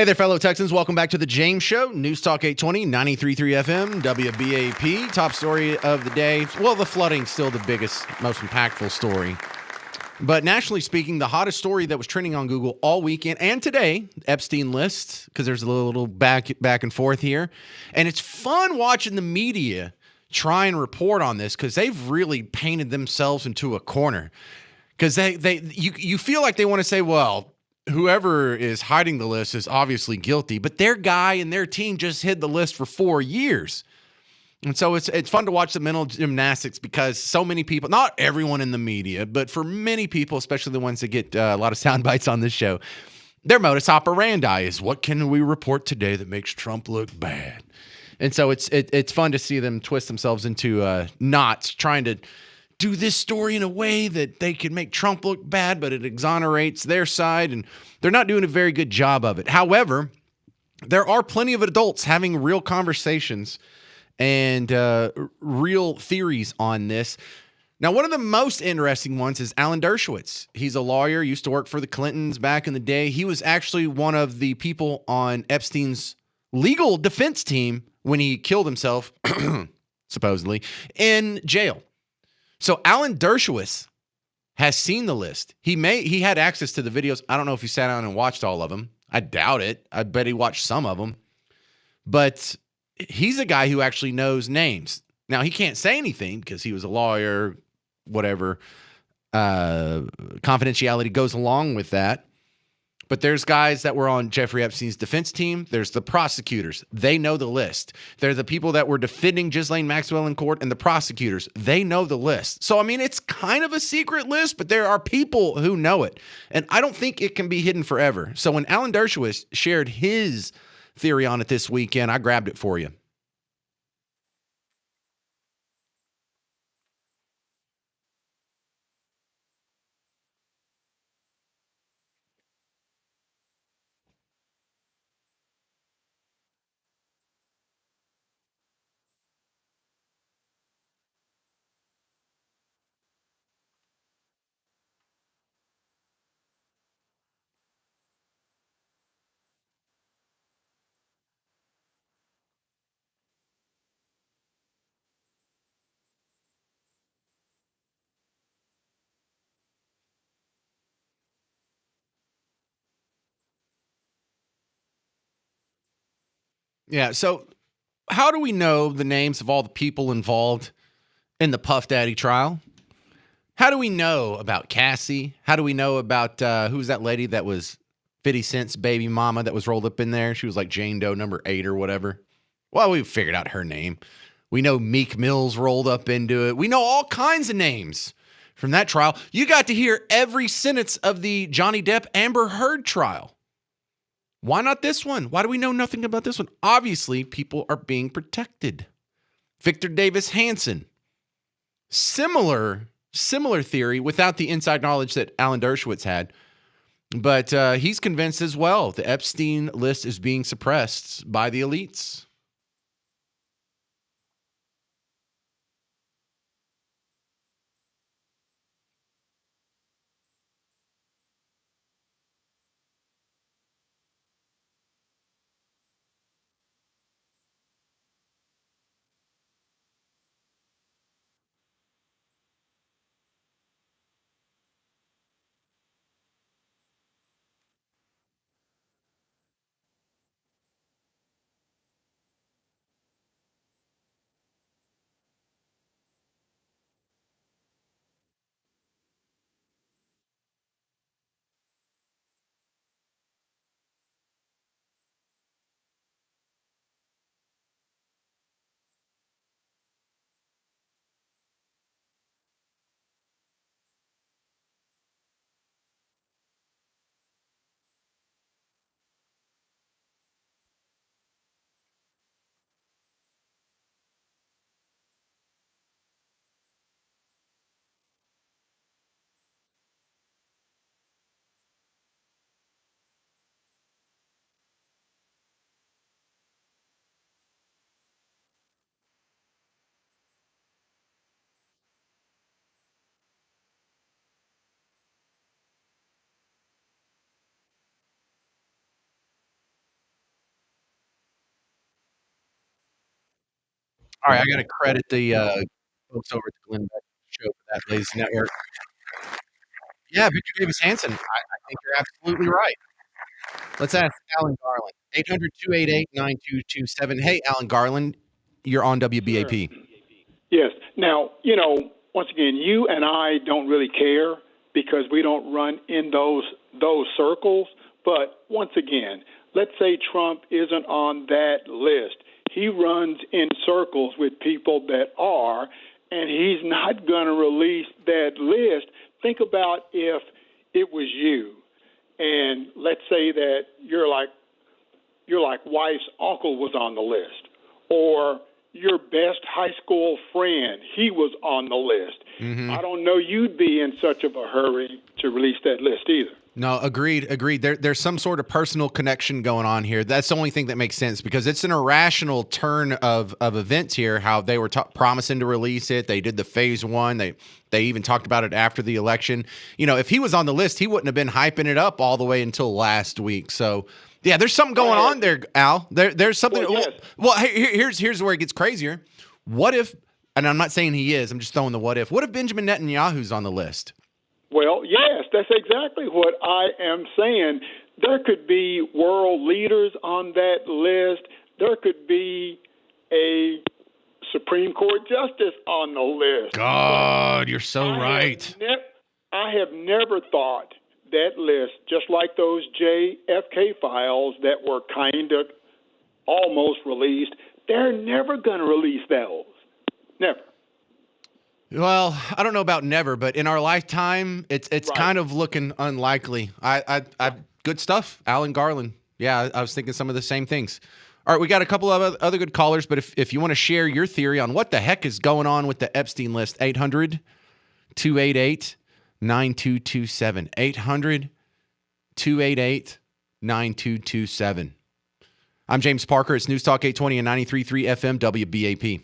Hey there, fellow Texans. Welcome back to the James Show. News Talk 820, 93.3 FM, WBAP. Top story of the day. Well, the flooding's still the biggest, most impactful story. But nationally speaking, the hottest story that was trending on Google all weekend and today, Epstein list, because there's a little back and forth here. And it's fun watching the media try and report on this because they've really painted themselves into a corner. Because you feel like they want to say, well, whoever is hiding the list is obviously guilty, but their guy and their team just hid the list for 4 years. And so it's fun to watch the mental gymnastics because so many people, not everyone in the media, but for many people, especially the ones that get a lot of sound bites on this show, their modus operandi is, what can we report today that makes Trump look bad? And so it's fun to see them twist themselves into knots, trying to do this story in a way that they can make Trump look bad, but it exonerates their side, and they're not doing a very good job of it. However, there are plenty of adults having real conversations and real theories on this. Now, one of the most interesting ones is Alan Dershowitz. He's a lawyer, used to work for the Clintons back in the day. He was actually one of the people on Epstein's legal defense team when he killed himself, supposedly, in jail. So Alan Dershowitz has seen the list. He had access to the videos. I don't know if he sat down and watched all of them. I doubt it. I bet he watched some of them. But he's a guy who actually knows names. Now, he can't say anything because he was a lawyer, whatever. Confidentiality goes along with that. But there's guys that were on Jeffrey Epstein's defense team. There's the prosecutors. They know the list. They're the people that were defending Ghislaine Maxwell in court, and the prosecutors. They know the list. So, I mean, it's kind of a secret list, but there are people who know it. And I don't think it can be hidden forever. So when Alan Dershowitz shared his theory on it this weekend, I grabbed it for you. Yeah, so how do we know the names of all the people involved in the Puff Daddy trial? How do we know about Cassie? How do we know about who's that lady that was 50 Cent's baby mama that was rolled up in there? She was like Jane Doe number 8 or whatever. Well, we figured out her name. We know Meek Mills rolled up into it. We know all kinds of names from that trial. You got to hear every sentence of the Johnny Depp Amber Heard trial. Why not this one? Why do we know nothing about this one? Obviously, people are being protected. Victor Davis Hanson. Similar theory without the inside knowledge that Alan Dershowitz had. But he's convinced as well the Epstein list is being suppressed by the elites. All right, I got to credit the folks over at the Glenn Beck Show for that, Ladies Network. Yeah, Victor Davis Hanson. I think you're absolutely right. Let's ask Alan Garland. 800-288-9227. Hey, Alan Garland, you're on Sure. WBAP. Yes. Now, once again, you and I don't really care because we don't run in those circles. But once again, let's say Trump isn't on that list. He runs in circles with people that are, and he's not going to release that list. Think about if it was you, and let's say that your wife's uncle was on the list, or your best high school friend, he was on the list. Mm-hmm. I don't know you'd be in such of a hurry to release that list either. No, agreed. There's some sort of personal connection going on here. That's the only thing that makes sense because it's an irrational turn of events here. How they were promising to release it, they did the phase one. They even talked about it after the election. If he was on the list, he wouldn't have been hyping it up all the way until last week. So. Yeah, there's something going on there, Al. There's something. Well, yes. Well, here's where it gets crazier. What if? And I'm not saying he is. I'm just throwing the what if. What if Benjamin Netanyahu's on the list? Well, yes, that's exactly what I am saying. There could be world leaders on that list. There could be a Supreme Court justice on the list. God, you're so right. I have never thought that list, just like those JFK files that were kind of almost released, they're never going to release those. Never. Well, I don't know about never, but in our lifetime, it's Right. kind of looking unlikely. I good stuff, Alan Garland. Yeah, I was thinking some of the same things. All right, we got a couple of other good callers, but if you want to share your theory on what the heck is going on with the Epstein list, 800-288-9227. 800-288-9227. I'm James Parker. It's News Talk 820 and 93.3 FM WBAP.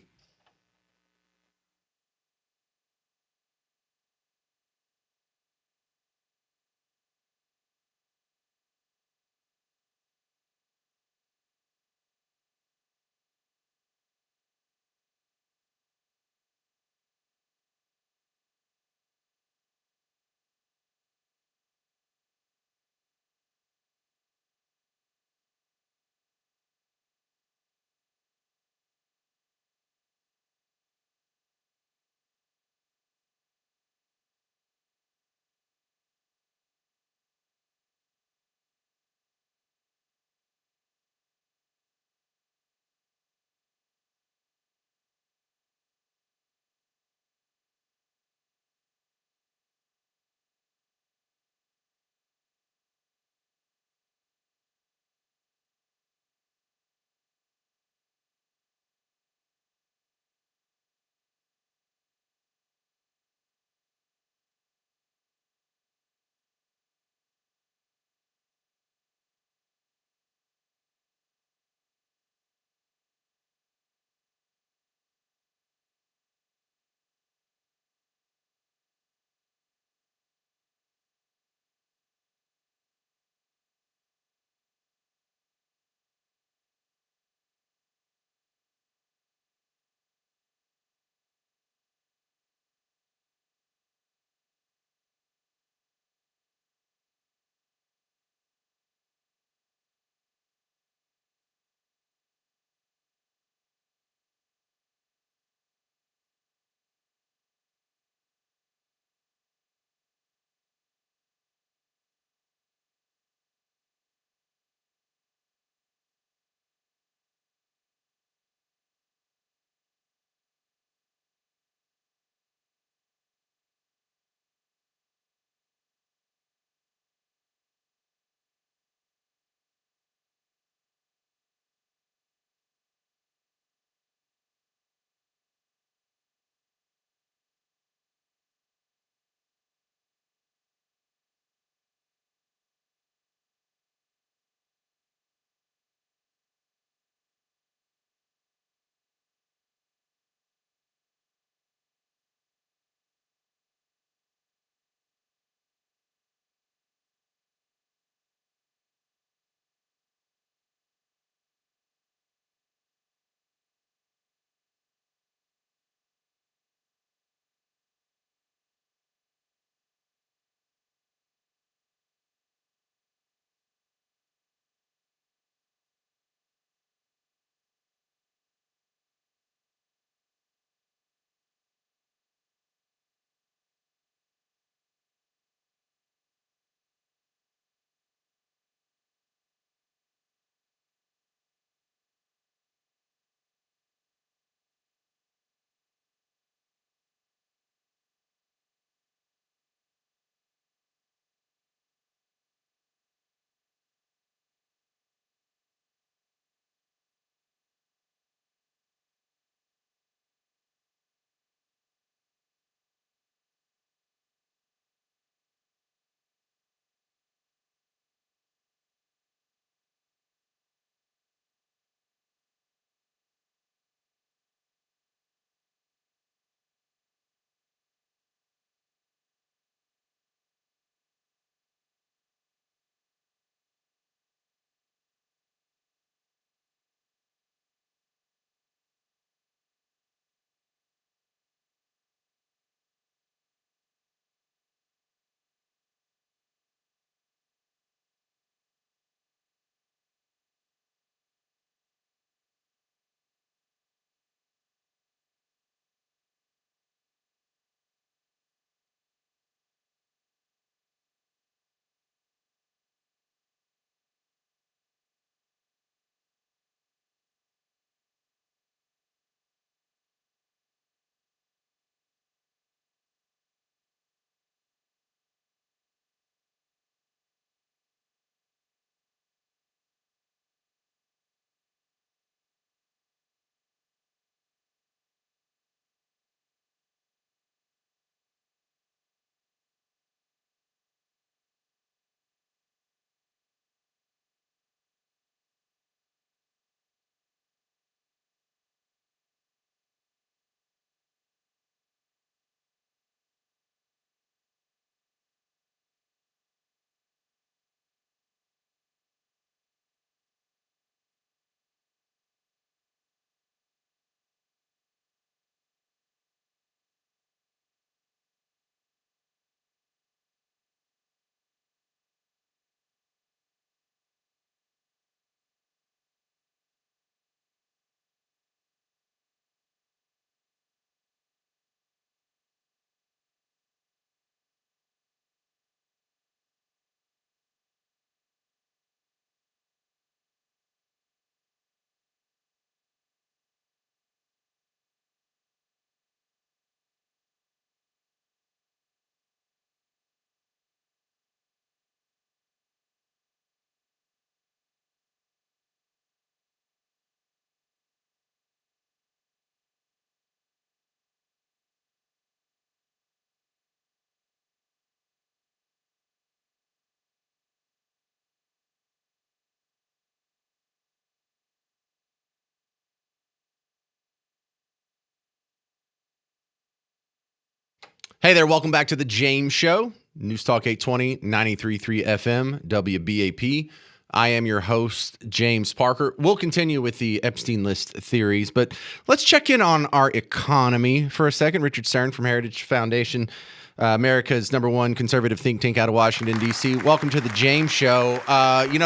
Hey there, welcome back to the James Show, News Talk 820, 93.3 FM, WBAP. I am your host, James Parker. We'll continue with the Epstein list theories, but let's check in on our economy for a second. Richard Stern from Heritage Foundation, America's #1 conservative think tank out of Washington, D.C. Welcome to the James Show.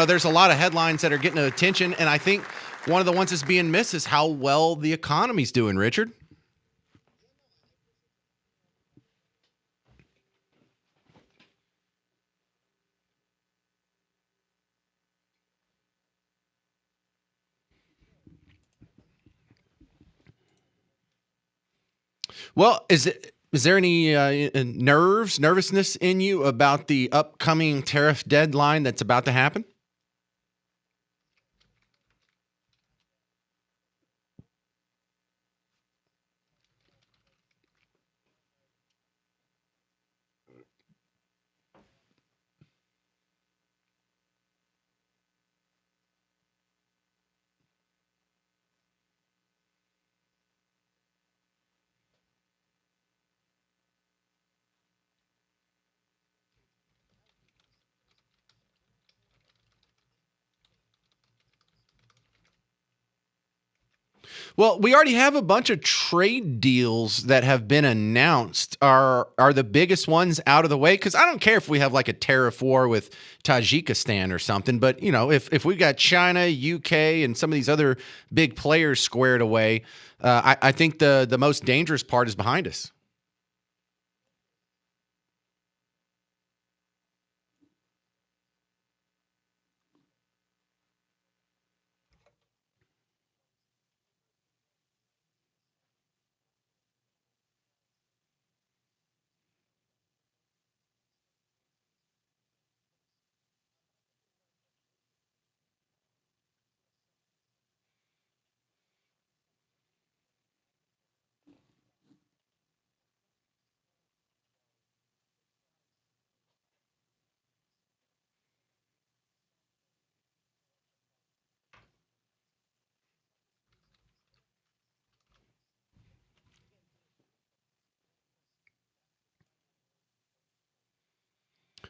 There's a lot of headlines that are getting attention, and I think one of the ones that's being missed is how well the economy's doing, Richard. Well, is there any nervousness in you about the upcoming tariff deadline that's about to happen? Well, we already have a bunch of trade deals that have been announced. Are the biggest ones out of the way? Because I don't care if we have like a tariff war with Tajikistan or something, but if we got China, UK, and some of these other big players squared away, I think the most dangerous part is behind us.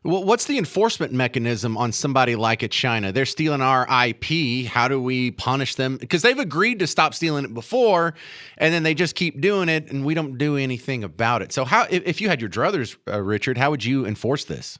Well, what's the enforcement mechanism on somebody like a China? They're stealing our IP. How do we punish them? Because they've agreed to stop stealing it before, and then they just keep doing it, and we don't do anything about it. So, how, if you had your druthers, Richard, how would you enforce this?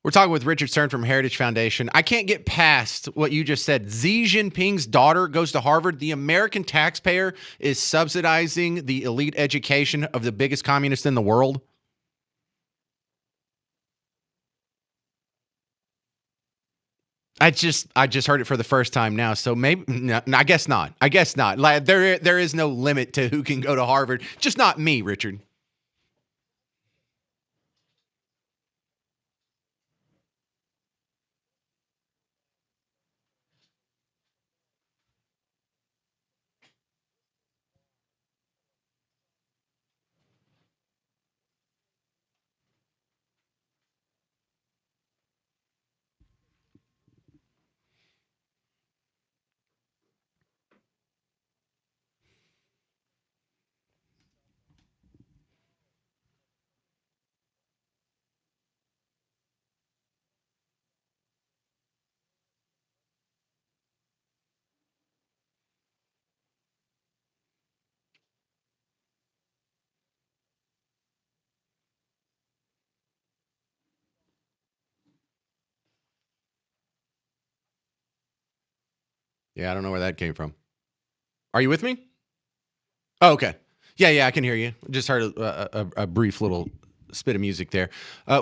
We're talking with Richard Stern from Heritage Foundation. I can't get past what you just said. Xi Jinping's daughter goes to Harvard. The American taxpayer is subsidizing the elite education of the biggest communist in the world. I just heard it for the first time now. So maybe no, I guess not. I guess not. Like, there is no limit to who can go to Harvard. Just not me, Richard. Yeah, I don't know where that came from. Are you with me? Oh, okay. Yeah, I can hear you. Just heard a brief little spit of music there.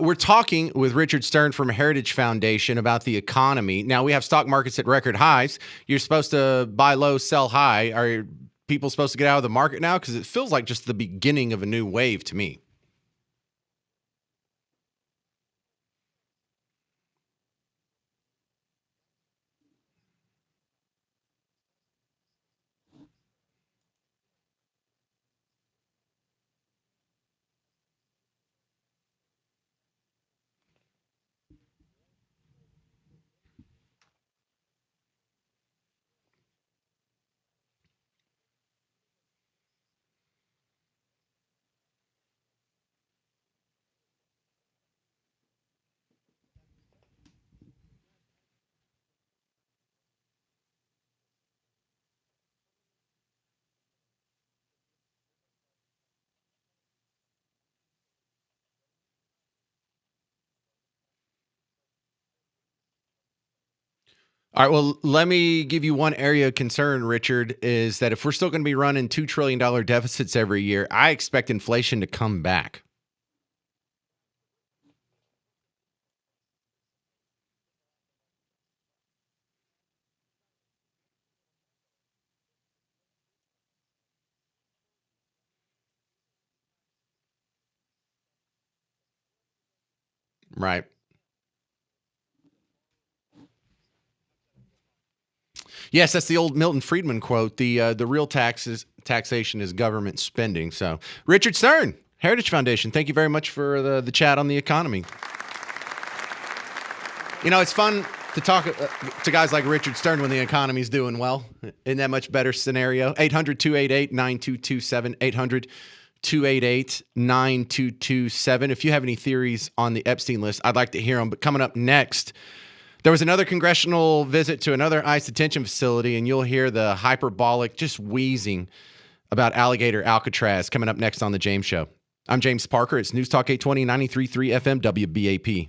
We're talking with Richard Stern from Heritage Foundation about the economy. Now, we have stock markets at record highs. You're supposed to buy low, sell high. Are people supposed to get out of the market now? Because it feels like just the beginning of a new wave to me. All right. Well, let me give you one area of concern, Richard, is that if we're still going to be running $2 trillion deficits every year, I expect inflation to come back. Right. Yes, that's the old Milton Friedman quote. The real taxation is government spending. So, Richard Stern, Heritage Foundation, thank you very much for the chat on the economy. You know, it's fun to talk to guys like Richard Stern when the economy's doing well. In that much better scenario. 800-288-9227. 800-288-9227. If you have any theories on the Epstein list, I'd like to hear them. But coming up next, there was another congressional visit to another ICE detention facility, and you'll hear the hyperbolic, just wheezing about alligator Alcatraz coming up next on The James Show. I'm James Parker. It's News Talk 820, 93.3 FM, WBAP.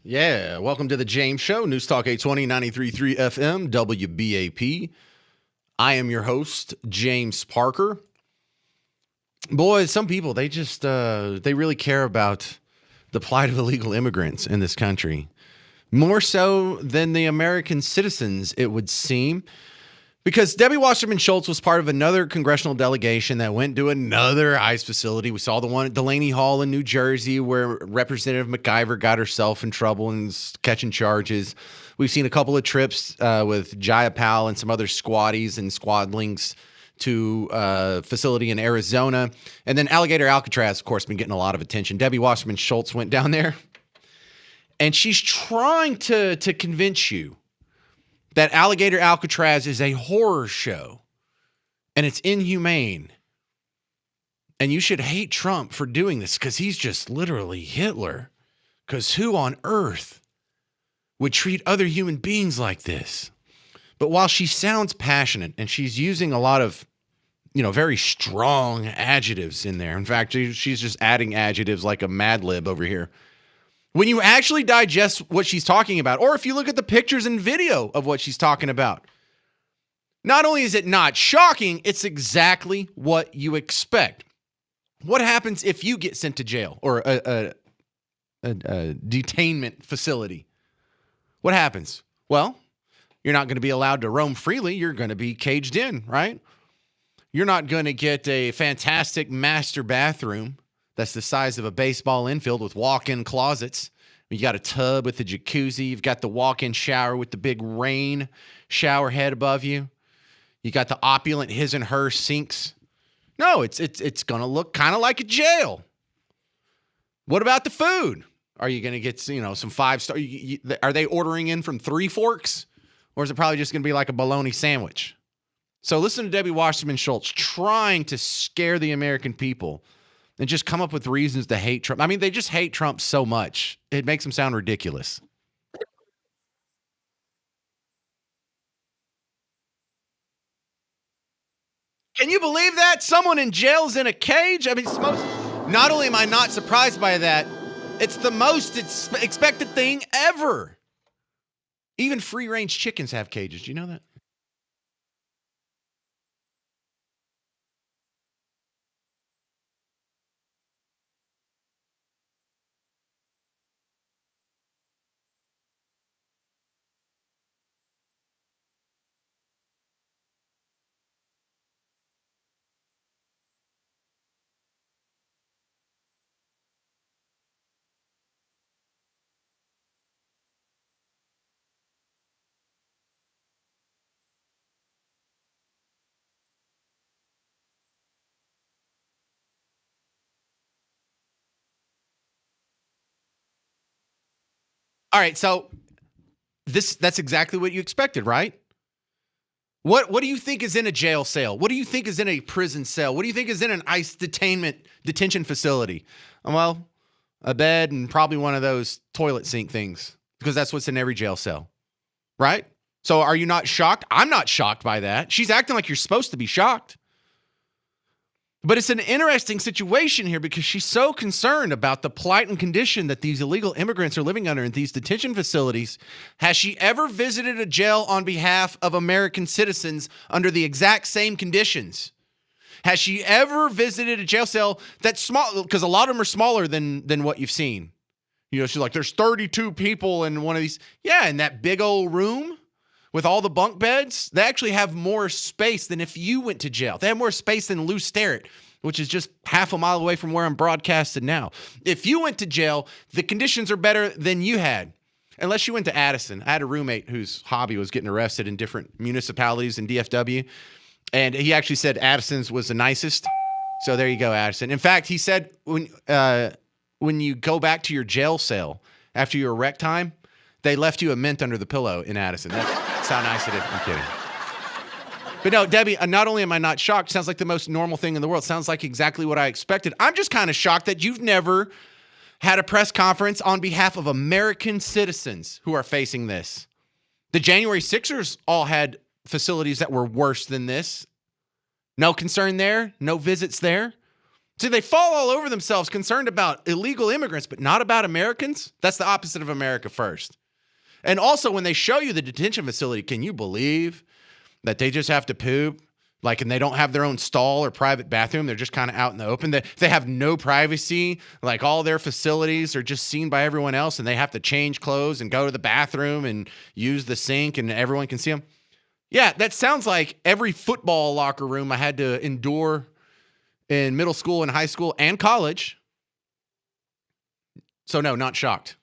Yeah, welcome to the James Show, News Talk 820, 93.3 FM, WBAP. I am your host, James Parker. Boy, some people, they just, they really care about the plight of illegal immigrants in this country. More so than the American citizens, it would seem. Because Debbie Wasserman Schultz was part of another congressional delegation that went to another ICE facility. We saw the one at Delaney Hall in New Jersey where Representative McIver got herself in trouble and catching charges. We've seen a couple of trips with Jayapal and some other squaddies and squadlings to a facility in Arizona. And then Alligator Alcatraz, of course, been getting a lot of attention. Debbie Wasserman Schultz went down there, and she's trying to convince you that Alligator Alcatraz is a horror show and it's inhumane. And you should hate Trump for doing this because he's just literally Hitler. Because who on earth would treat other human beings like this? But while she sounds passionate and she's using a lot of, very strong adjectives in there. In fact, she's just adding adjectives like a Mad Lib over here. When you actually digest what she's talking about, or if you look at the pictures and video of what she's talking about, not only is it not shocking, it's exactly what you expect. What happens if you get sent to jail or a detainment facility? What happens? Well, you're not going to be allowed to roam freely. You're going to be caged in, right? You're not going to get a fantastic master bathroom that's the size of a baseball infield with walk-in closets. You got a tub with a jacuzzi. You've got the walk-in shower with the big rain shower head above you. You got the opulent his and her sinks. No, it's going to look kind of like a jail. What about the food? Are you going to get, some 5-star? Are they ordering in from Three Forks? Or is it probably just going to be like a bologna sandwich? So listen to Debbie Wasserman Schultz trying to scare the American people and just come up with reasons to hate Trump. I mean, they just hate Trump so much. It makes them sound ridiculous. Can you believe that? Someone in jail is in a cage? I mean, not only am I not surprised by that, it's the most expected thing ever. Even free-range chickens have cages. Do you know that? All right, so that's exactly what you expected, right? What do you think is in a jail cell? What do you think is in a prison cell? What do you think is in an ICE detention facility? Well, a bed and probably one of those toilet sink things, because that's what's in every jail cell, right? So are you not shocked? I'm not shocked by that. She's acting like you're supposed to be shocked. But it's an interesting situation here because she's so concerned about the plight and condition that these illegal immigrants are living under in these detention facilities. Has she ever visited a jail on behalf of American citizens under the exact same conditions? Has she ever visited a jail cell that's small? Because a lot of them are smaller than what you've seen. She's like, there's 32 people in one of these. Yeah, in that big old room with all the bunk beds, they actually have more space than if you went to jail. They have more space than Lou Sterrett, which is just half a mile away from where I'm broadcasting now. If you went to jail, the conditions are better than you had. Unless you went to Addison. I had a roommate whose hobby was getting arrested in different municipalities in DFW. And he actually said Addison's was the nicest. So there you go, Addison. In fact, he said when you go back to your jail cell after your rec time, they left you a mint under the pillow in Addison. That's how nice it is. I'm kidding. But no, Debbie, not only am I not shocked, sounds like the most normal thing in the world. Sounds like exactly what I expected. I'm just kind of shocked that you've never had a press conference on behalf of American citizens who are facing this. The January Sixers all had facilities that were worse than this. No concern there. No visits there. See, they fall all over themselves concerned about illegal immigrants, but not about Americans. That's the opposite of America first. And also, when they show you the detention facility, can you believe that they just have to poop? Like, and they don't have their own stall or private bathroom. They're just kind of out in the open. They have no privacy. Like, all their facilities are just seen by everyone else, and they have to change clothes and go to the bathroom and use the sink, and everyone can see them. Yeah, that sounds like every football locker room I had to endure in middle school and high school and college. So no, not shocked.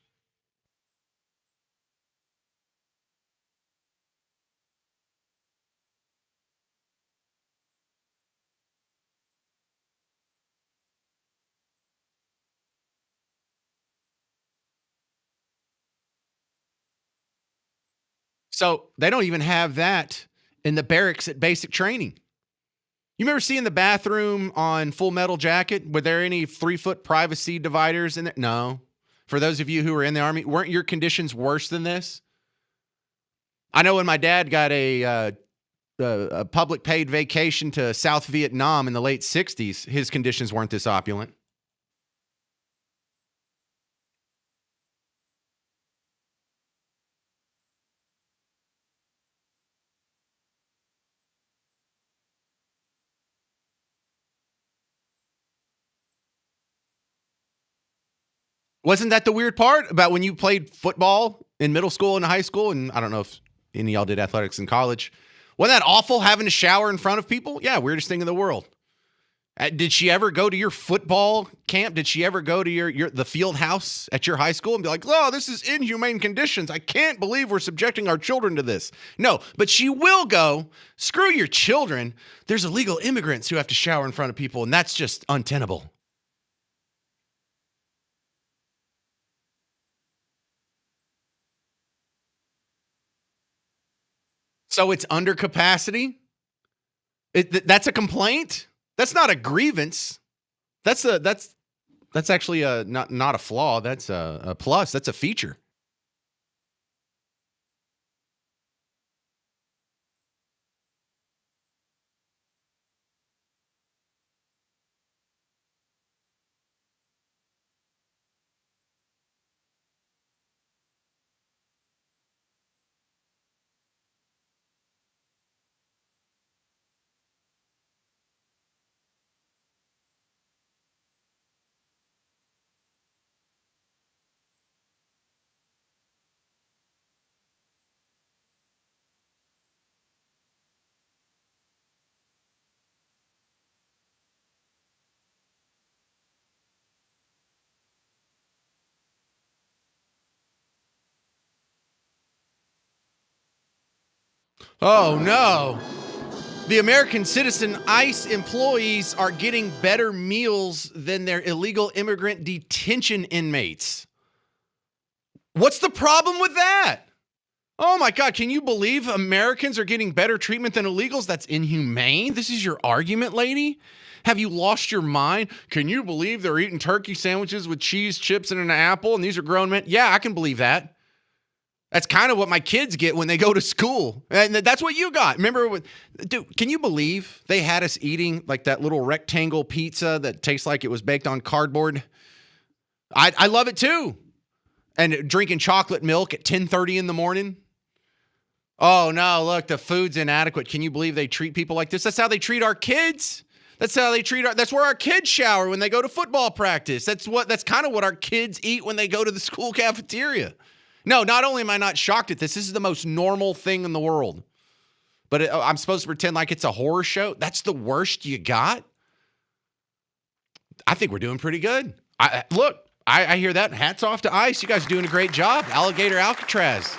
So they don't even have that in the barracks at basic training. You remember seeing the bathroom on Full Metal Jacket? Were there any 3-foot privacy dividers in there? No. For those of you who were in the Army, weren't your conditions worse than this? I know when my dad got a public paid vacation to South Vietnam in the late 60s, his conditions weren't this opulent. Wasn't that the weird part about when you played football in middle school and high school? And I don't know if any of y'all did athletics in college. Wasn't that awful having to shower in front of people? Yeah, weirdest thing in the world. Did she ever go to your football camp? Did she ever go to the field house at your high school and be like, oh, this is inhumane conditions. I can't believe we're subjecting our children to this. No, but she will go, screw your children. There's illegal immigrants who have to shower in front of people, and that's just untenable. So it's under capacity? That's a complaint? That's not a grievance. That's actually not a flaw. That's a plus. That's a feature. Oh no. The American citizen ICE employees are getting better meals than their illegal immigrant detention inmates. What's the problem with that? Oh my God, can you believe Americans are getting better treatment than illegals? That's inhumane. This is your argument, lady? Have you lost your mind? Can you believe they're eating turkey sandwiches with cheese, chips, and an apple, and these are grown men? Yeah, I can believe that. That's kind of what my kids get when they go to school. And that's what you got. Remember, dude, can you believe they had us eating like that little rectangle pizza that tastes like it was baked on cardboard? I love it too. And drinking chocolate milk at 10:30 in the morning. Oh no, look, the food's inadequate. Can you believe they treat people like this? That's how they treat our kids. That's how they treat that's where our kids shower when they go to football practice. That's kind of what our kids eat when they go to the school cafeteria. No, not only am I not shocked at this is the most normal thing in the world. But I'm supposed to pretend like it's a horror show? That's the worst you got? I think we're doing pretty good. I hear that. Hats off to ICE. You guys are doing a great job. Alligator Alcatraz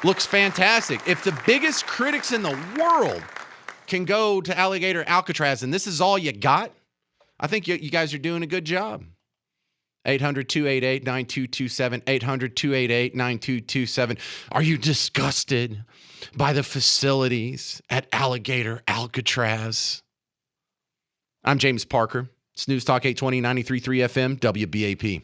looks fantastic. If the biggest critics in the world can go to Alligator Alcatraz and this is all you got, I think you guys are doing a good job. 800-288-9227, 800-288-9227. Are you disgusted by the facilities at Alligator Alcatraz? I'm James Parker. It's News Talk 820, 93.3 FM, WBAP.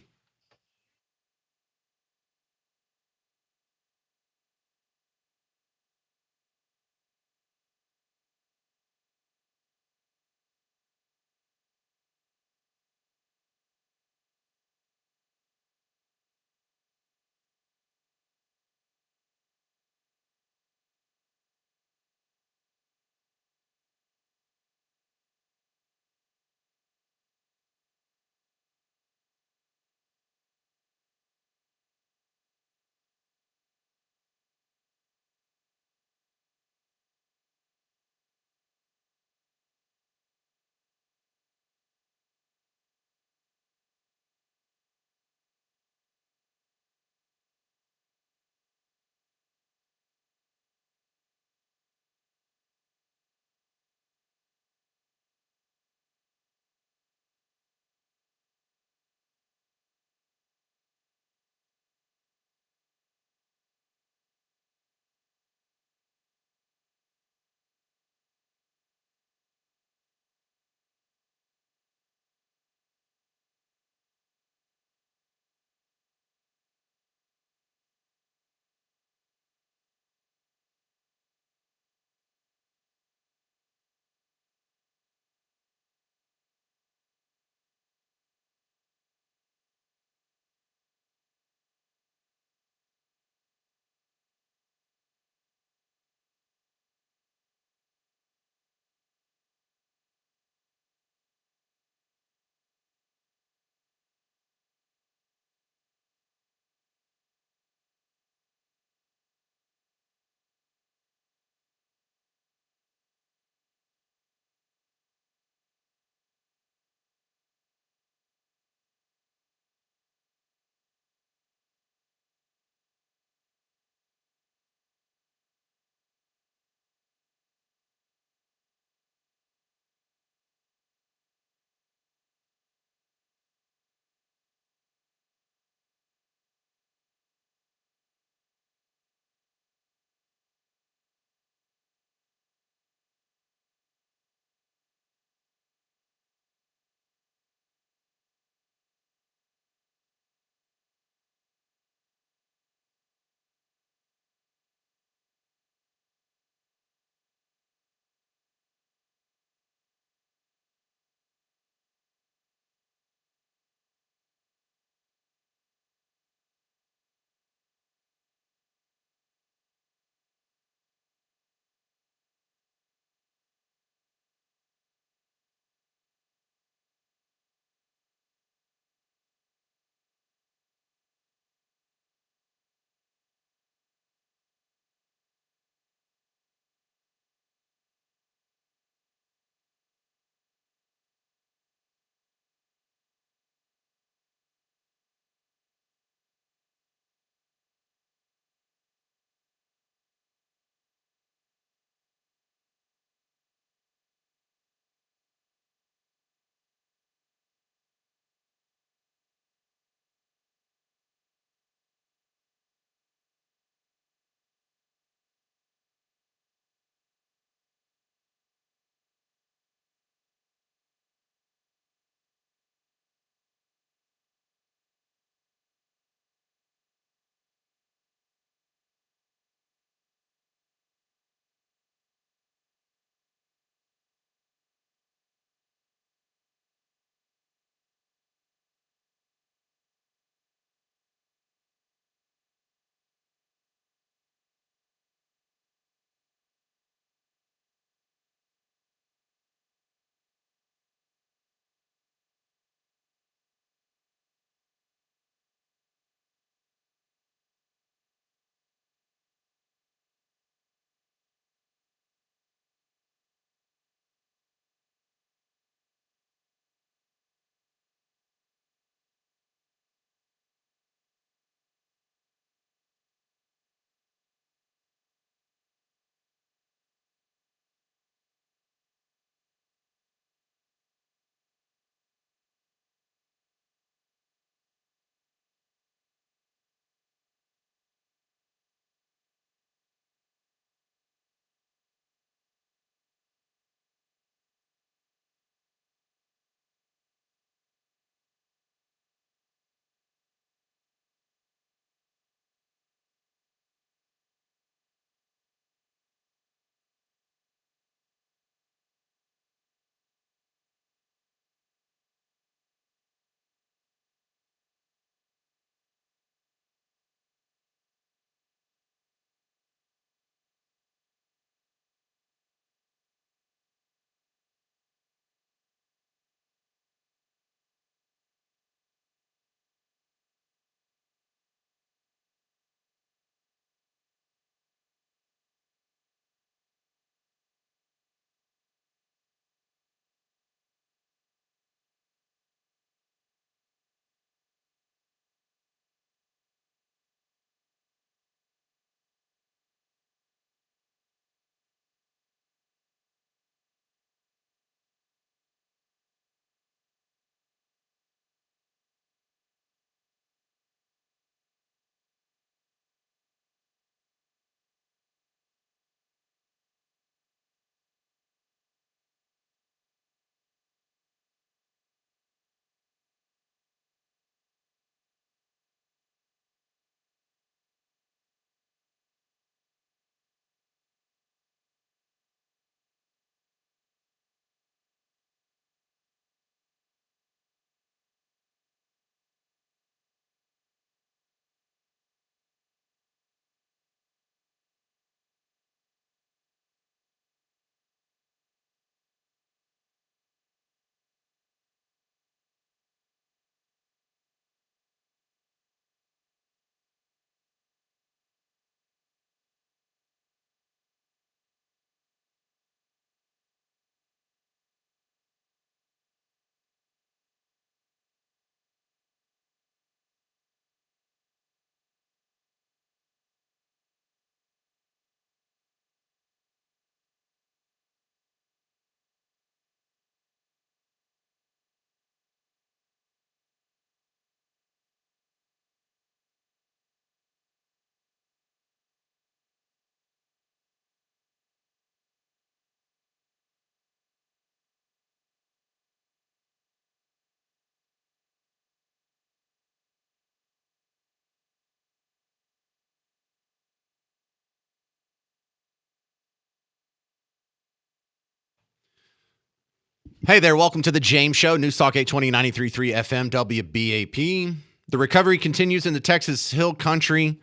Hey there, welcome to the James Show, News Talk 820 93.3 FM WBAP. The recovery continues in the Texas Hill Country,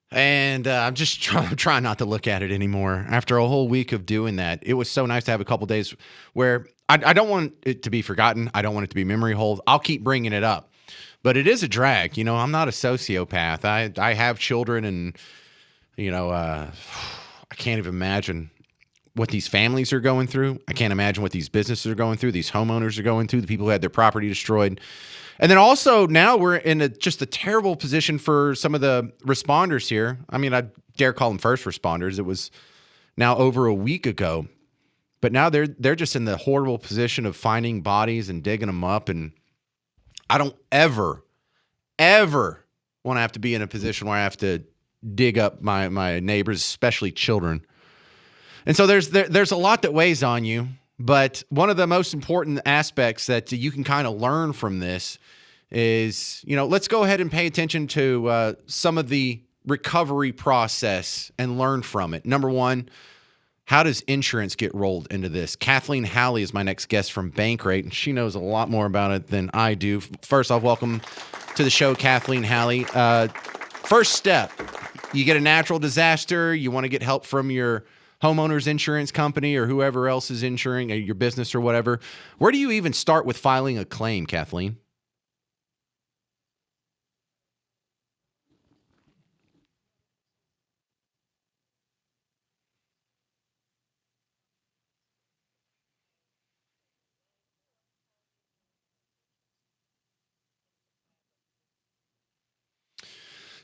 and I'm just trying not to look at it anymore. After a whole week of doing that, it was so nice to have a couple days where I don't want it to be forgotten. I don't want it to be memory hold. I'll keep bringing it up, but it is a drag. You know, I'm not a sociopath. I have children, and I can't even imagine what these families are going through. I can't imagine what these businesses are going through, these homeowners are going through, the people who had their property destroyed. And then also now we're in just a terrible position for some of the responders here. I mean, I dare call them first responders. It was now over a week ago, but now they're just in the horrible position of finding bodies and digging them up. And I don't ever want to have to be in a position where I have to dig up my neighbors, especially children. And so there's a lot that weighs on you, but one of the most important aspects that you can kind of learn from this is, let's go ahead and pay attention to some of the recovery process and learn from it. Number one, how does insurance get rolled into this? Kathleen Halley is my next guest from Bankrate, and she knows a lot more about it than I do. First off, welcome to the show, Kathleen Halley. First step, you get a natural disaster, you want to get help from your homeowner's insurance company or whoever else is insuring your business or whatever. Where do you even start with filing a claim, Kathleen?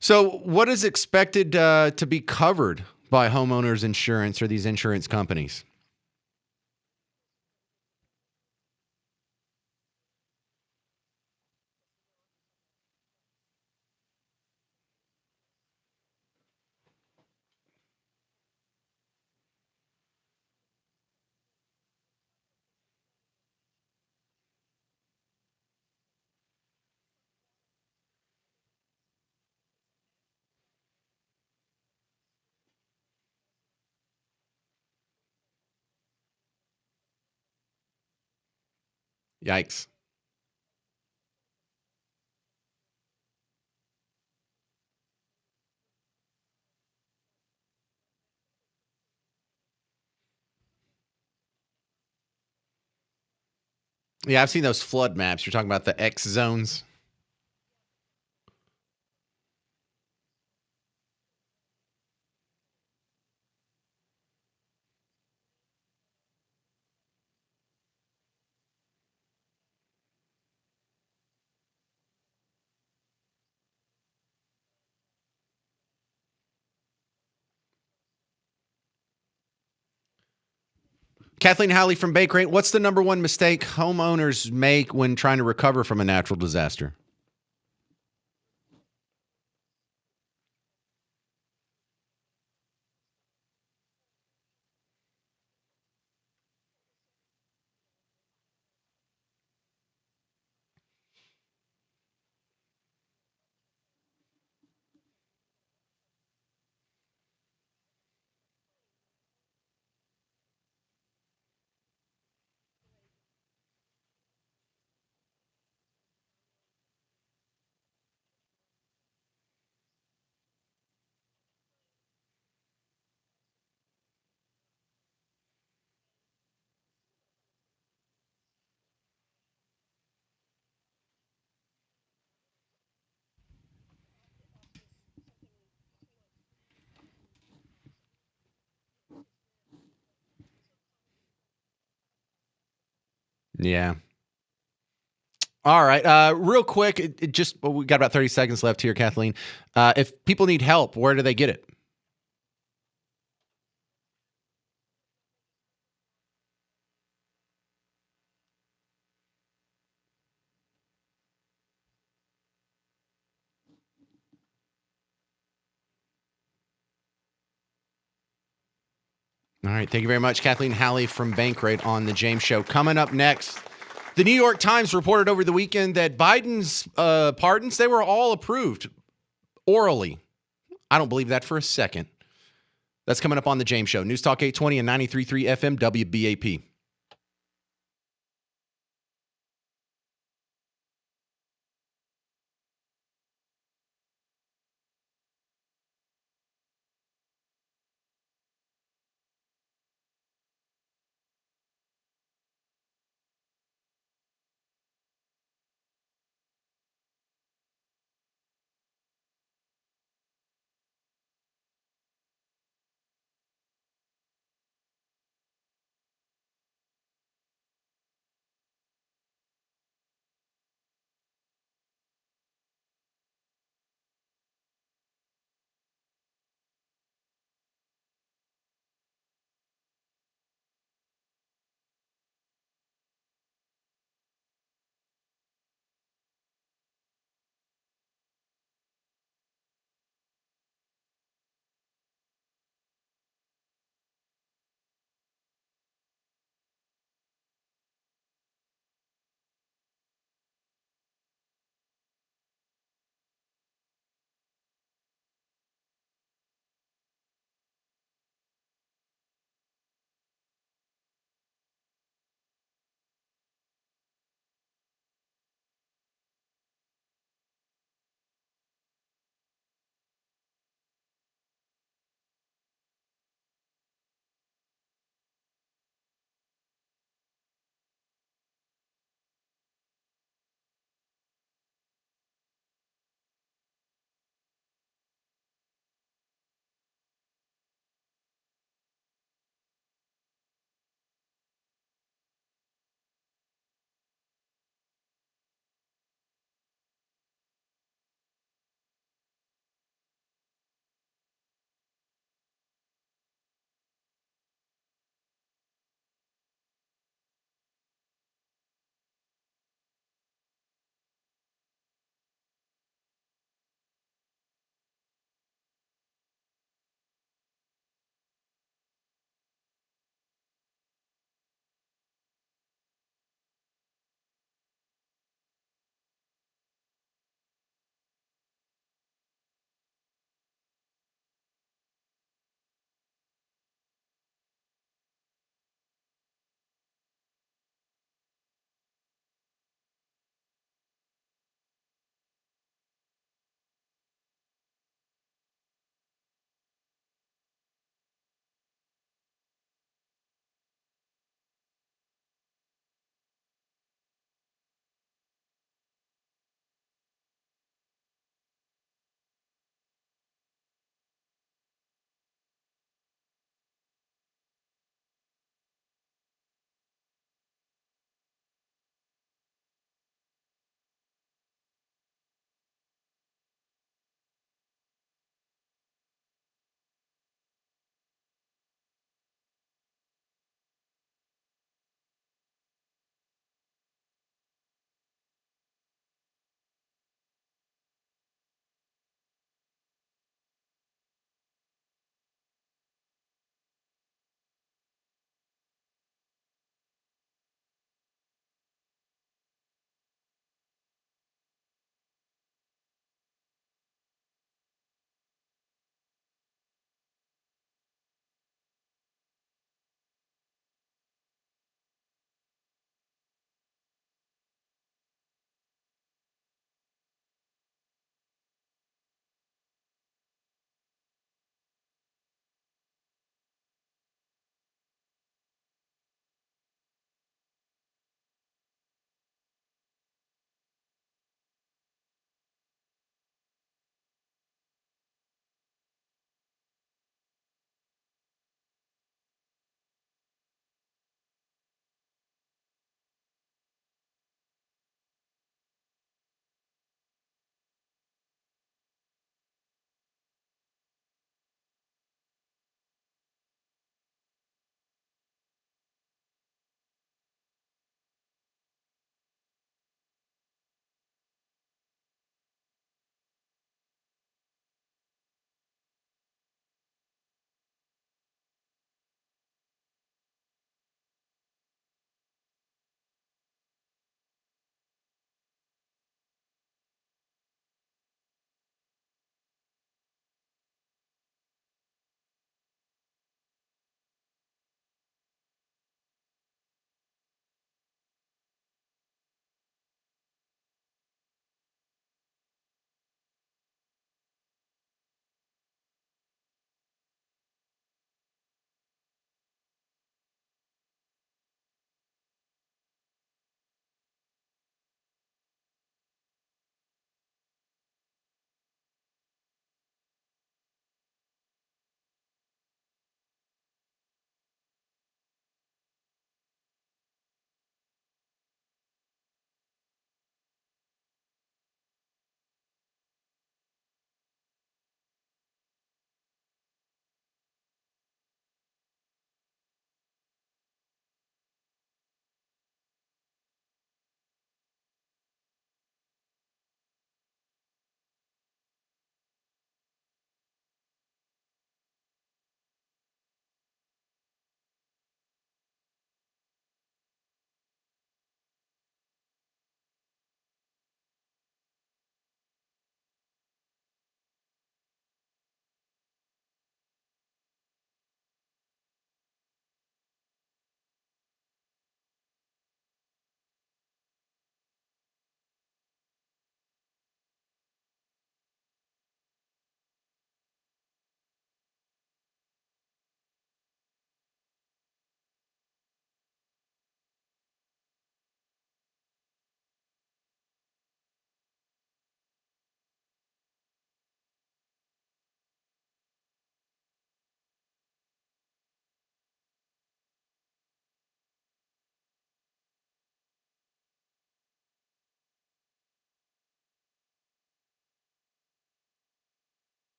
So what is expected to be covered by homeowners insurance or these insurance companies? Yikes. Yeah, I've seen those flood maps. You're talking about the X zones. Kathleen Halley from Bankrate, what's the number one mistake homeowners make when trying to recover from a natural disaster? Yeah. All right. Real quick, we got about 30 seconds left here, Kathleen. If people need help, where do they get it? All right. Thank you very much, Kathleen Halley from Bankrate on the James Show. Coming up next, the New York Times reported over the weekend that Biden's pardons, they were all approved orally. I don't believe that for a second. That's coming up on the James Show. News Talk 820 and 93.3 FM WBAP.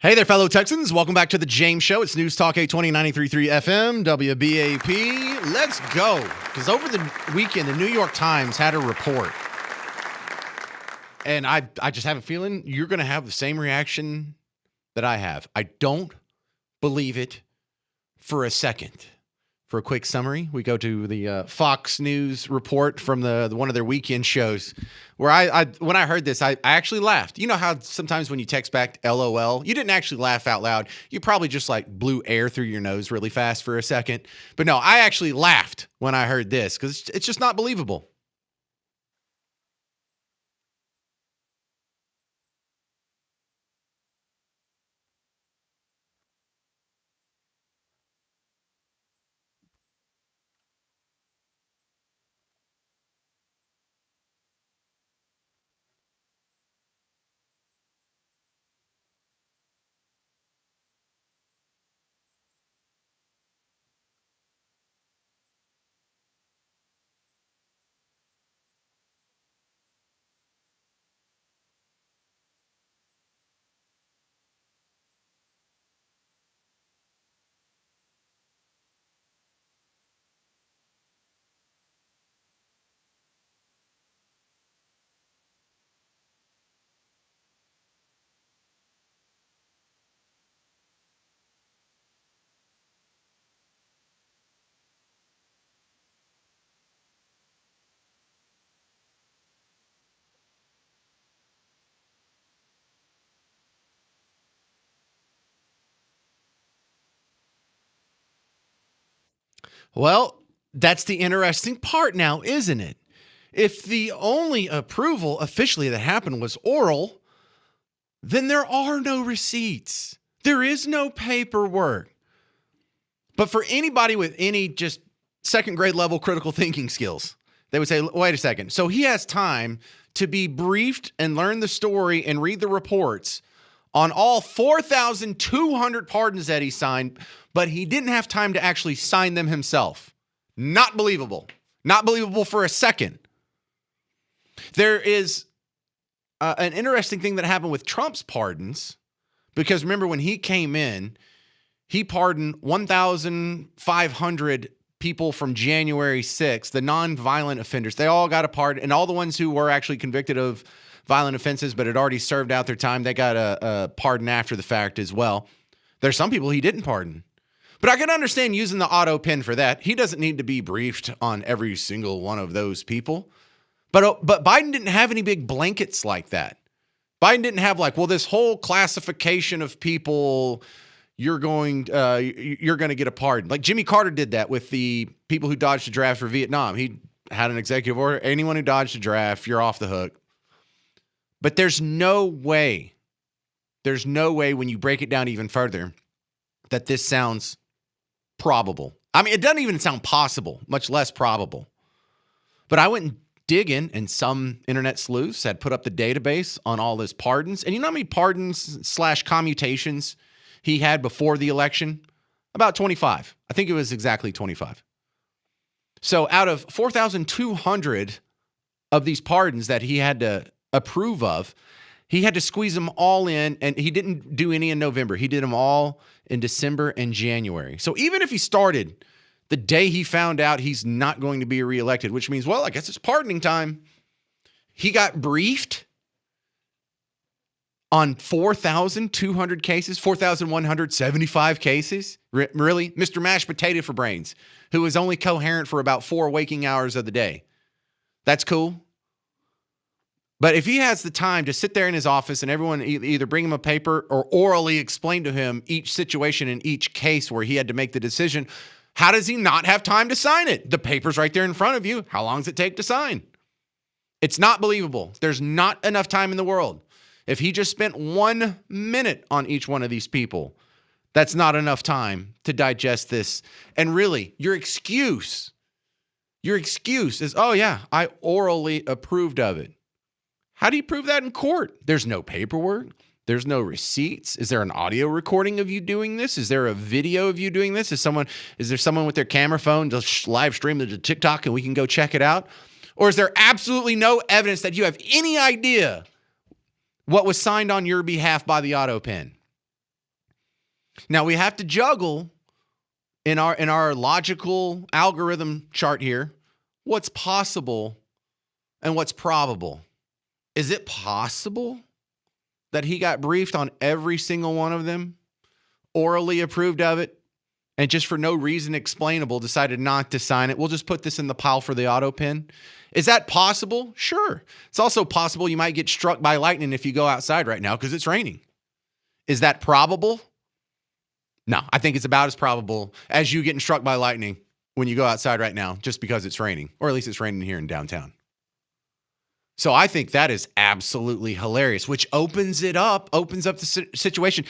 Hey there, fellow Texans. Welcome back to the James Show. It's News Talk 820, 93.3 FM, WBAP. Let's go. Because over the weekend, the New York Times had a report. And I just have a feeling you're going to have the same reaction that I have. I don't believe it for a second. For a quick summary, we go to the Fox News report from the one of their weekend shows, where I when I heard this, I actually laughed. You know how sometimes when you text back LOL, you didn't actually laugh out loud. You probably just like blew air through your nose really fast for a second. But no, I actually laughed when I heard this because it's just not believable. Well, that's the interesting part now, isn't it? If the only approval officially that happened was oral, then there are no receipts. There is no paperwork. But for anybody with any just second grade level critical thinking skills, they would say, wait a second. So he has time to be briefed and learn the story and read the reports on all 4,200 pardons that he signed, but he didn't have time to actually sign them himself. Not believable. Not believable for a second. There is an interesting thing that happened with Trump's pardons, because remember when he came in, he pardoned 1,500 people from January 6th, the non-violent offenders. They all got a pardon, and all the ones who were actually convicted of violent offenses but had already served out their time, they got a pardon after the fact as well. There's some people he didn't pardon. But I can understand using the auto pen for that. He doesn't need to be briefed on every single one of those people. But Biden didn't have any big blankets like that. Biden didn't have like, well, this whole classification of people, you're going to get a pardon. Like Jimmy Carter did that with the people who dodged the draft for Vietnam. He had an executive order. Anyone who dodged the draft, you're off the hook. But there's no way when you break it down even further that this sounds probable. I mean, it doesn't even sound possible, much less probable. But I went and dig in, and some internet sleuths had put up the database on all his pardons. And you know how many pardons / commutations he had before the election? About 25. I think it was exactly 25. So out of 4,200 of these pardons that he had to approve of, he had to squeeze them all in, and he didn't do any in November. He did them all in December and January. So even if he started the day he found out he's not going to be reelected, which means, well, I guess it's pardoning time, he got briefed on 4,200 cases, 4,175 cases. Really? Mr. Mashed Potato for Brains, who was only coherent for about 4 waking hours of the day. That's cool. But if he has the time to sit there in his office and everyone either bring him a paper or orally explain to him each situation in each case where he had to make the decision, how does he not have time to sign it? The paper's right there in front of you. How long does it take to sign? It's not believable. There's not enough time in the world. If he just spent 1 minute on each one of these people, that's not enough time to digest this. And really, your excuse is, oh yeah, I orally approved of it. How do you prove that in court? There's no paperwork. There's no receipts. Is there an audio recording of you doing this? Is there a video of you doing this? Is there someone with their camera phone just live stream it to TikTok and we can go check it out? Or is there absolutely no evidence that you have any idea what was signed on your behalf by the auto pen? Now we have to juggle in our logical algorithm chart here what's possible and what's probable. Is it possible that he got briefed on every single one of them, orally approved of it, and just for no reason explainable decided not to sign it? We'll just put this in the pile for the auto pen. Is that possible? Sure. It's also possible you might get struck by lightning if you go outside right now because it's raining. Is that probable? No, I think it's about as probable as you getting struck by lightning when you go outside right now just because it's raining, or at least it's raining here in downtown. So I think that is absolutely hilarious, which opens up the situation.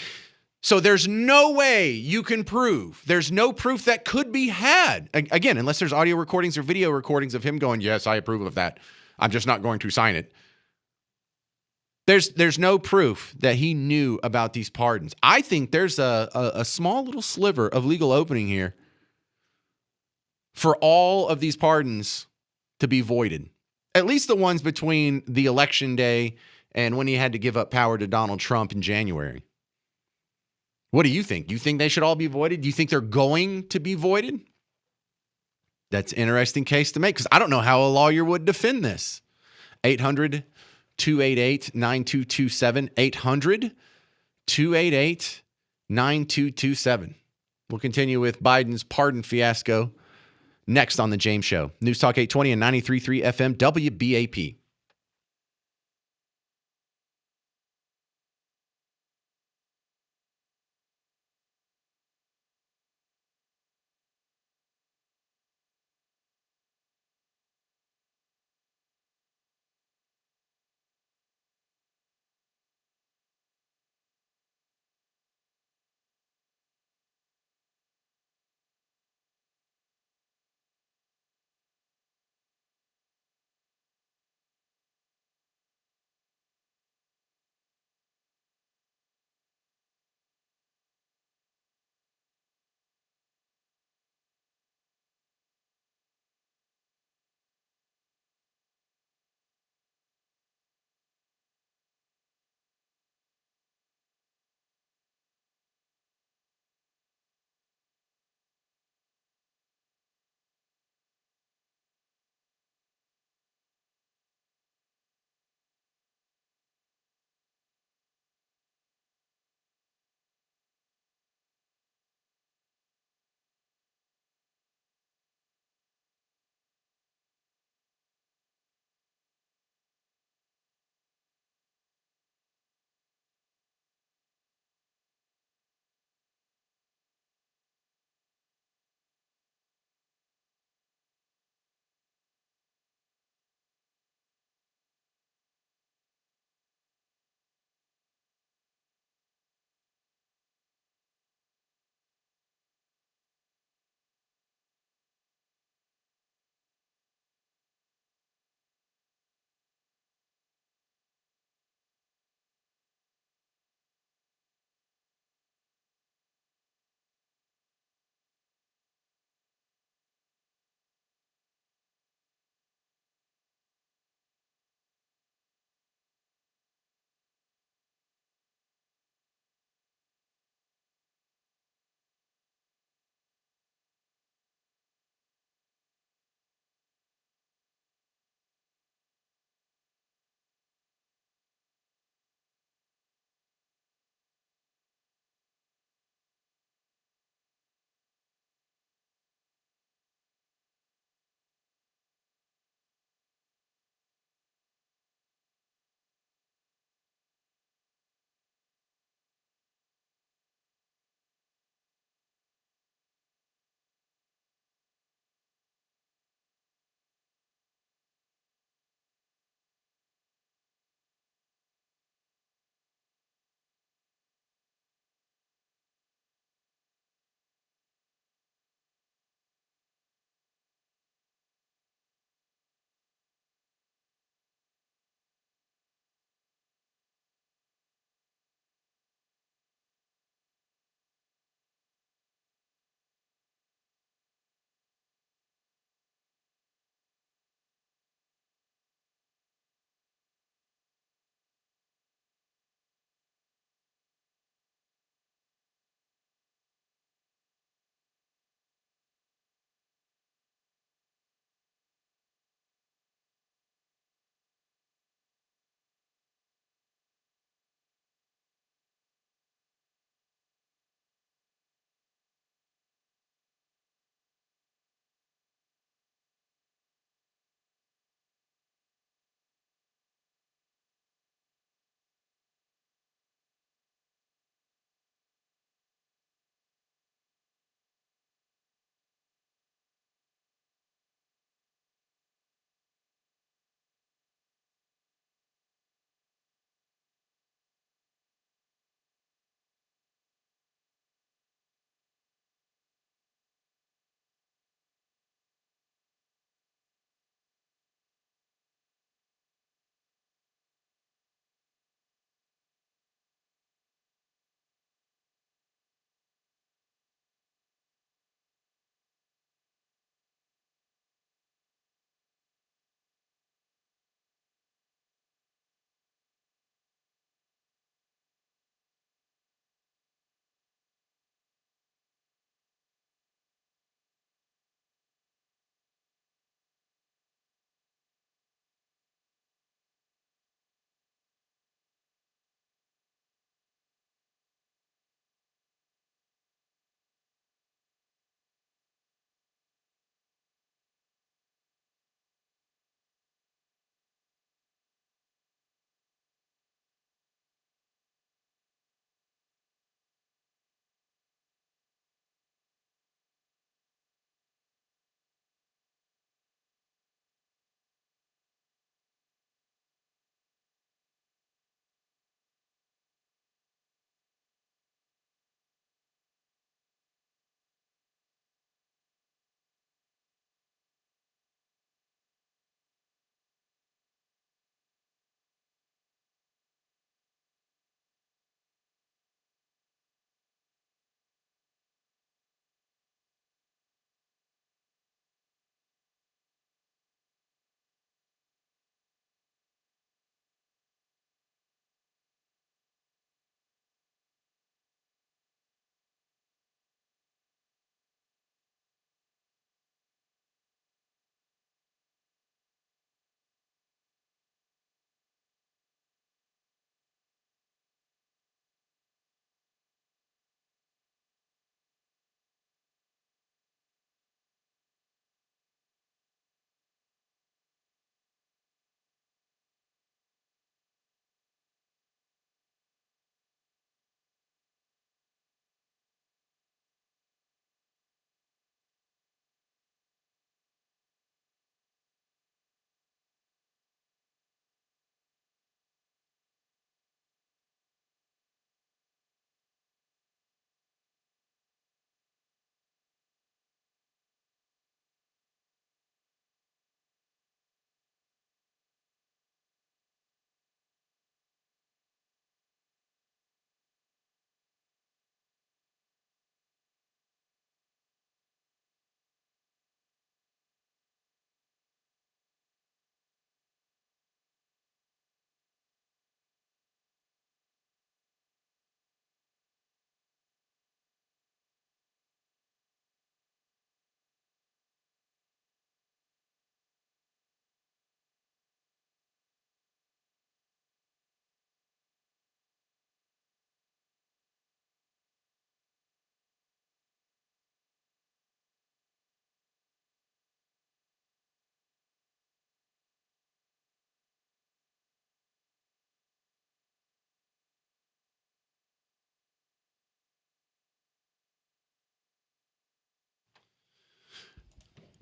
So there's no way you can prove. There's no proof that could be had. Again, unless there's audio recordings or video recordings of him going, yes, I approve of that. I'm just not going to sign it. There's no proof that he knew about these pardons. I think there's a small little sliver of legal opening here for all of these pardons to be voided. At least the ones between the election day and when he had to give up power to Donald Trump in January. What do you think? You think they should all be voided? Do you think they're going to be voided? That's an interesting case to make because I don't know how a lawyer would defend this. 800-288-9227. 800-288-9227. We'll continue with Biden's pardon fiasco next on The James Show. News Talk 820 and 93.3 FM WBAP.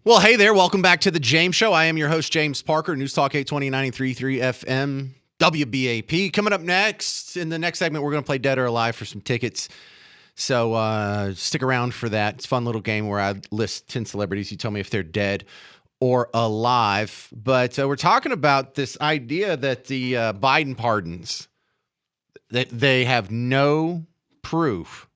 Well, hey there. Welcome back to the James Show. I am your host, James Parker, News Talk 820 93.3 FM, WBAP. Coming up next, in the next segment, we're going to play Dead or Alive for some tickets. So stick around for that. It's a fun little game where I list 10 celebrities. You tell me if they're dead or alive. But we're talking about this idea that the Biden pardons, that they have no proof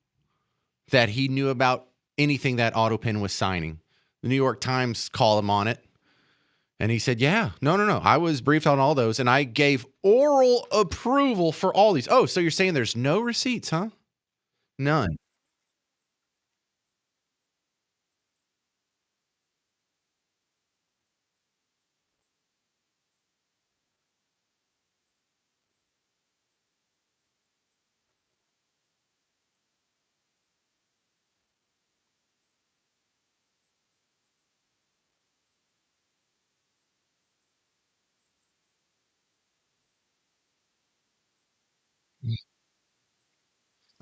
that he knew about anything that Autopin was signing. The New York Times called him on it. And he said, yeah, no. I was briefed on all those, and I gave oral approval for all these. Oh, so you're saying there's no receipts, huh? None.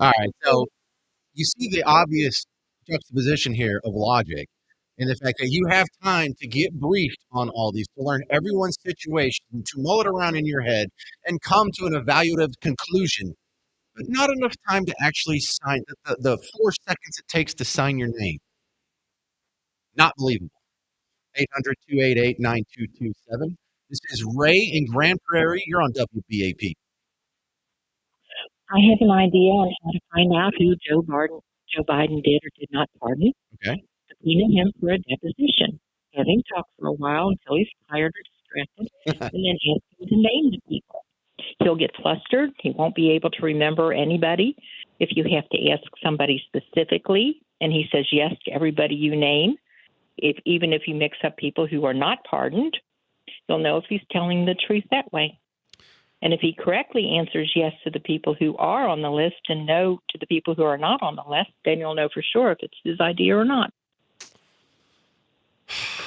All right. So you see the obvious juxtaposition here of logic and the fact that you have time to get briefed on all these, to learn everyone's situation, to mull it around in your head and come to an evaluative conclusion, but not enough time to actually sign the 4 seconds it takes to sign your name. Not believable. 800-288-9227. This is Ray in Grand Prairie. You're on WBAP. I have an idea on how to find out who Joe Biden did or did not pardon. Okay. Subpoena him for a deposition. Have him talk for a while until he's tired or distracted, and then ask him to name the people. He'll get flustered. He won't be able to remember anybody. If you have to ask somebody specifically, and he says yes to everybody you name, even if you mix up people who are not pardoned, you'll know if he's telling the truth that way. And if he correctly answers yes to the people who are on the list and no to the people who are not on the list, then you'll know for sure if it's his idea or not.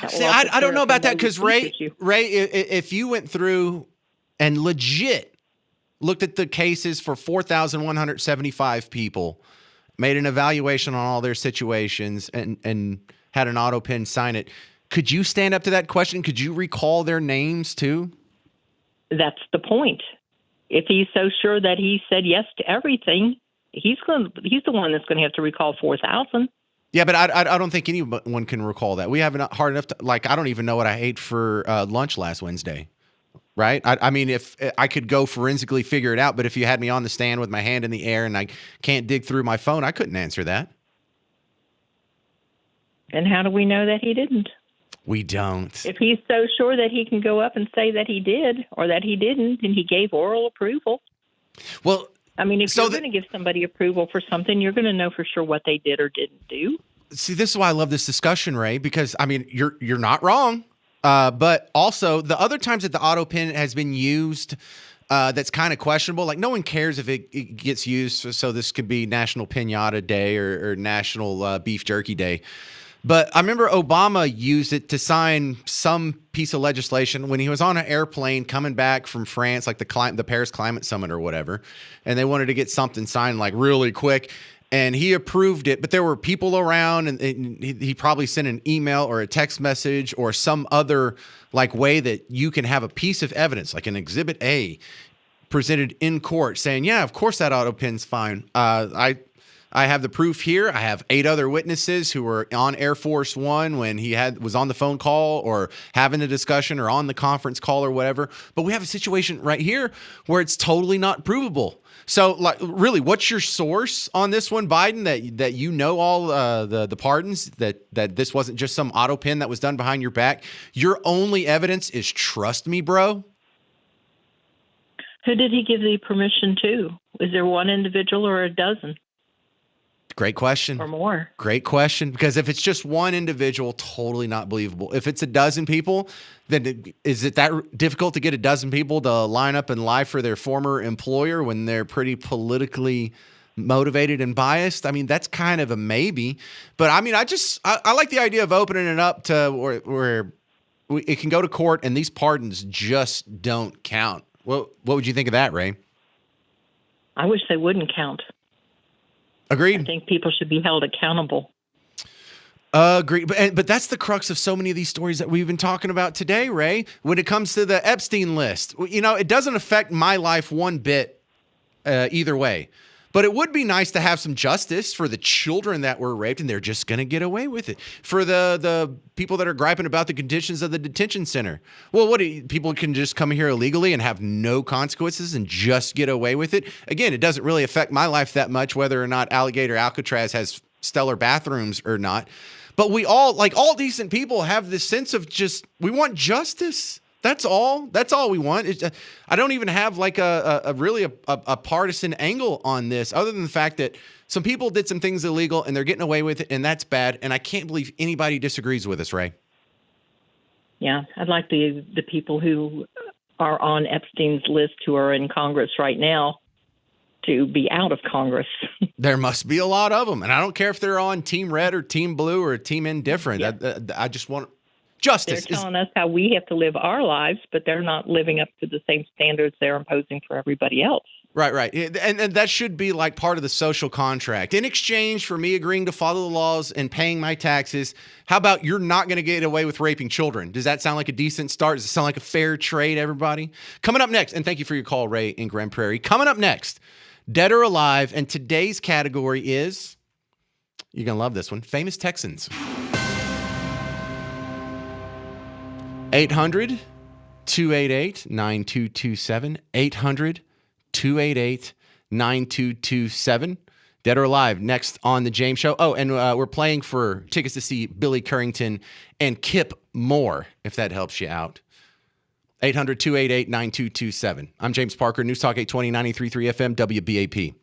See, I don't know about that because Ray, if you went through and legit looked at the cases for 4,175 people, made an evaluation on all their situations, and had an auto pen sign it, could you stand up to that question? Could you recall their names too? That's the point. If he's so sure that he said yes to everything, he's the one that's going to have to recall 4,000. Yeah, but I don't think anyone can recall that. We haven't hard enough to, like, I don't even know what I ate for lunch last Wednesday, right? I mean, if I could go forensically figure it out, but if you had me on the stand with my hand in the air and I can't dig through my phone, I couldn't answer that. And how do we know that he didn't? We don't. If he's so sure that he can go up and say that he did or that he didn't, and he gave oral approval. Well, I mean, if you're going to give somebody approval for something, you're going to know for sure what they did or didn't do. See, this is why I love this discussion, Ray, because, I mean, you're not wrong. But also, the other times that the auto pen has been used, that's kind of questionable. Like, no one cares if it gets used. So this could be National Piñata Day or National Beef Jerky Day. But I remember Obama used it to sign some piece of legislation when he was on an airplane coming back from France, like the Paris Climate Summit or whatever, and they wanted to get something signed like really quick, and he approved it. But there were people around, and he probably sent an email or a text message or some other like way that you can have a piece of evidence, like an Exhibit A, presented in court, saying, "Yeah, of course that auto pen's fine. I have the proof here. I have 8 other witnesses who were on Air Force One when he was on the phone call or having a discussion or on the conference call or whatever. But we have a situation right here where it's totally not provable. So, like, really, what's your source on this one, Biden? That you know all the pardons, that this wasn't just some auto pen that was done behind your back. Your only evidence is trust me, bro. Who did he give the permission to? Is there one individual or a dozen? Great question. Or more. Great question. Because if it's just one individual, totally not believable. If it's a dozen people, then is it that difficult to get a dozen people to line up and lie for their former employer when they're pretty politically motivated and biased? I mean, that's kind of a maybe. But I mean, I like the idea of opening it up to where it can go to court and these pardons just don't count. What would you think of that, Ray? I wish they wouldn't count. Agreed. I think people should be held accountable. Agreed. But that's the crux of so many of these stories that we've been talking about today, Ray. When it comes to the Epstein list, it doesn't affect my life one bit either way. But it would be nice to have some justice for the children that were raped, and they're just going to get away with it. For the people that are griping about the conditions of the detention center. Well, people can just come here illegally and have no consequences and just get away with it? Again, it doesn't really affect my life that much whether or not Alligator Alcatraz has stellar bathrooms or not. But we all, like all decent people, have this sense of we want justice. That's all. That's all we want. I don't even have like a really partisan angle on this, other than the fact that some people did some things illegal and they're getting away with it, and that's bad. And I can't believe anybody disagrees with us, Ray. Yeah, I'd like the people who are on Epstein's list who are in Congress right now to be out of Congress. There must be a lot of them, and I don't care if they're on Team Red or Team Blue or Team Indifferent. Yeah. I just want justice. They're telling us how we have to live our lives, but they're not living up to the same standards they're imposing for everybody else. Right. And that should be like part of the social contract. In exchange for me agreeing to follow the laws and paying my taxes, how about you're not going to get away with raping children? Does that sound like a decent start? Does it sound like a fair trade, everybody? Coming up next, and thank you for your call, Ray in Grand Prairie. Coming up next, Dead or Alive, and today's category is, you're going to love this one, famous Texans. 800-288-9227. 800-288-9227. Dead or Alive, next on The James Show. Oh, and we're playing for tickets to see Billy Currington and Kip Moore, if that helps you out. 800-288-9227. I'm James Parker, News Talk 820, 93.3 FM, WBAP.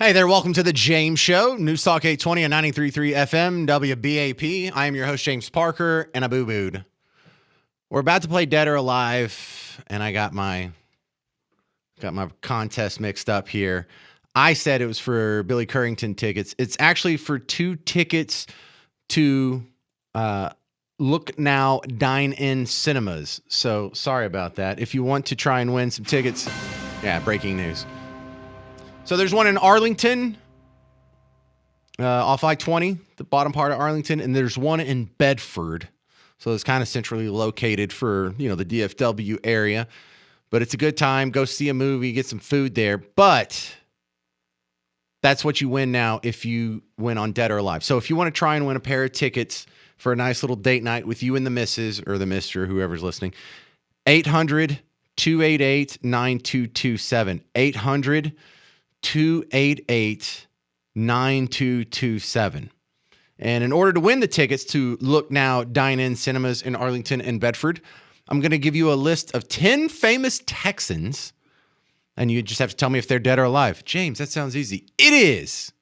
Hey there, welcome to the James Show, News Talk 820 and 93.3 FM, WBAP. I am your host, James Parker, and I boo-booed. We're about to play Dead or Alive, and I got my contest mixed up here. I said it was for Billy Currington tickets. It's actually for 2 tickets to Look Now Dine-In Cinemas. So sorry about that. If you want to try and win some tickets, breaking news. So there's one in Arlington, off I-20, the bottom part of Arlington, and there's one in Bedford. So it's kind of centrally located for, the DFW area. But it's a good time. Go see a movie, get some food there. But that's what you win now if you win on Dead or Alive. So if you want to try and win a pair of tickets for a nice little date night with you and the missus or the mister, whoever's listening, 800-288-9227. 800-288-9227. And in order to win the tickets to Look Now Dine-In Cinemas in Arlington and Bedford, I'm going to give you a list of 10 famous Texans, and you just have to tell me if they're dead or alive. James, that sounds easy. It is.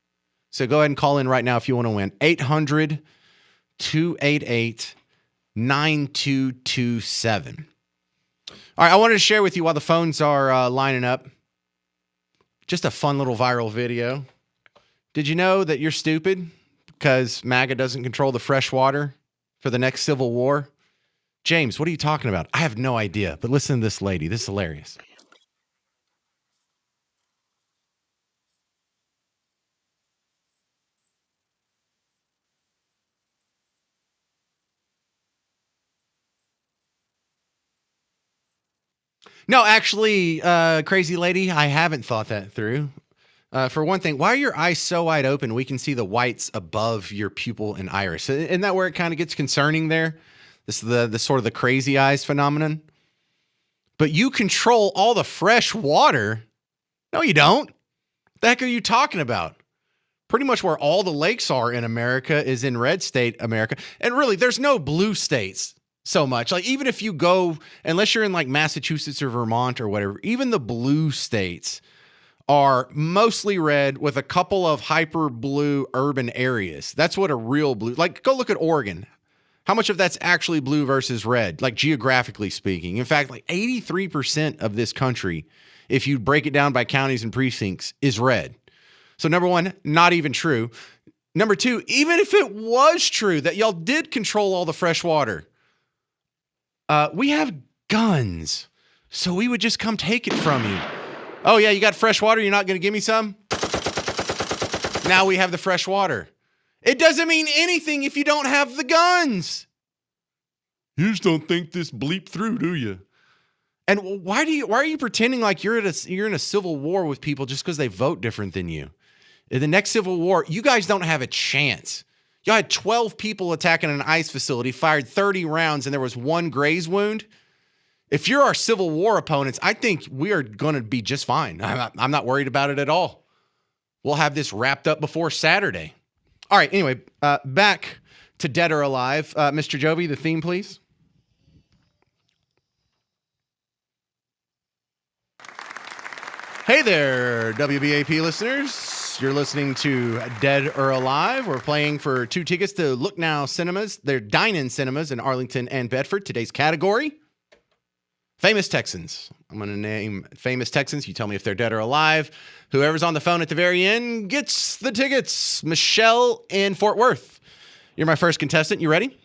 So go ahead and call in right now if you want to win. 800-288-9227. All right, I wanted to share with you while the phones are lining up, just a fun little viral video. Did you know that you're stupid because MAGA doesn't control the fresh water for the next civil war? James, what are you talking about? I have no idea, but listen to this lady. This is hilarious. No, actually, crazy lady, I haven't thought that through. For one thing, why are your eyes so wide open? We can see the whites above your pupil and iris. Isn't that where it kind of gets concerning there? This is the sort of the crazy eyes phenomenon. But you control all the fresh water. No, you don't. What the heck are you talking about? Pretty much where all the lakes are in America is in red state America. And really, there's no blue states so much. Like, even if you go, unless you're in like Massachusetts or Vermont or whatever, even the blue states are mostly red with a couple of hyper blue urban areas. That's what a real blue, like go look at Oregon. How much of that's actually blue versus red, like geographically speaking? In fact, like 83% of this country, if you break it down by counties and precincts, is red. So number one, not even true. Number two, even if it was true that y'all did control all the fresh water, we have guns, so we would just come take it from you. Oh yeah, you got fresh water, you're not going to give me some? Now we have the fresh water. It doesn't mean anything if you don't have the guns. You just don't think this bleep through, do you? And why are you pretending like you're in a civil war with people just because they vote different than you? In the next civil war, you guys don't have a chance. Y'all had 12 people attacking an ICE facility, fired 30 rounds, and there was one graze wound. If you're our civil war opponents, I think we are going to be just fine. I'm not worried about it at all. We'll have this wrapped up before Saturday. All right, anyway, back to Dead or Alive. Mr. Jovi, the theme, please. Hey there, WBAP listeners. You're listening to Dead or Alive. We're playing for 2 tickets to Look Now Cinemas. They're dine-in cinemas in Arlington and Bedford. Today's category, famous Texans. I'm going to name famous Texans. You tell me if they're dead or alive. Whoever's on the phone at the very end gets the tickets. Michelle in Fort Worth. You're my first contestant. You ready?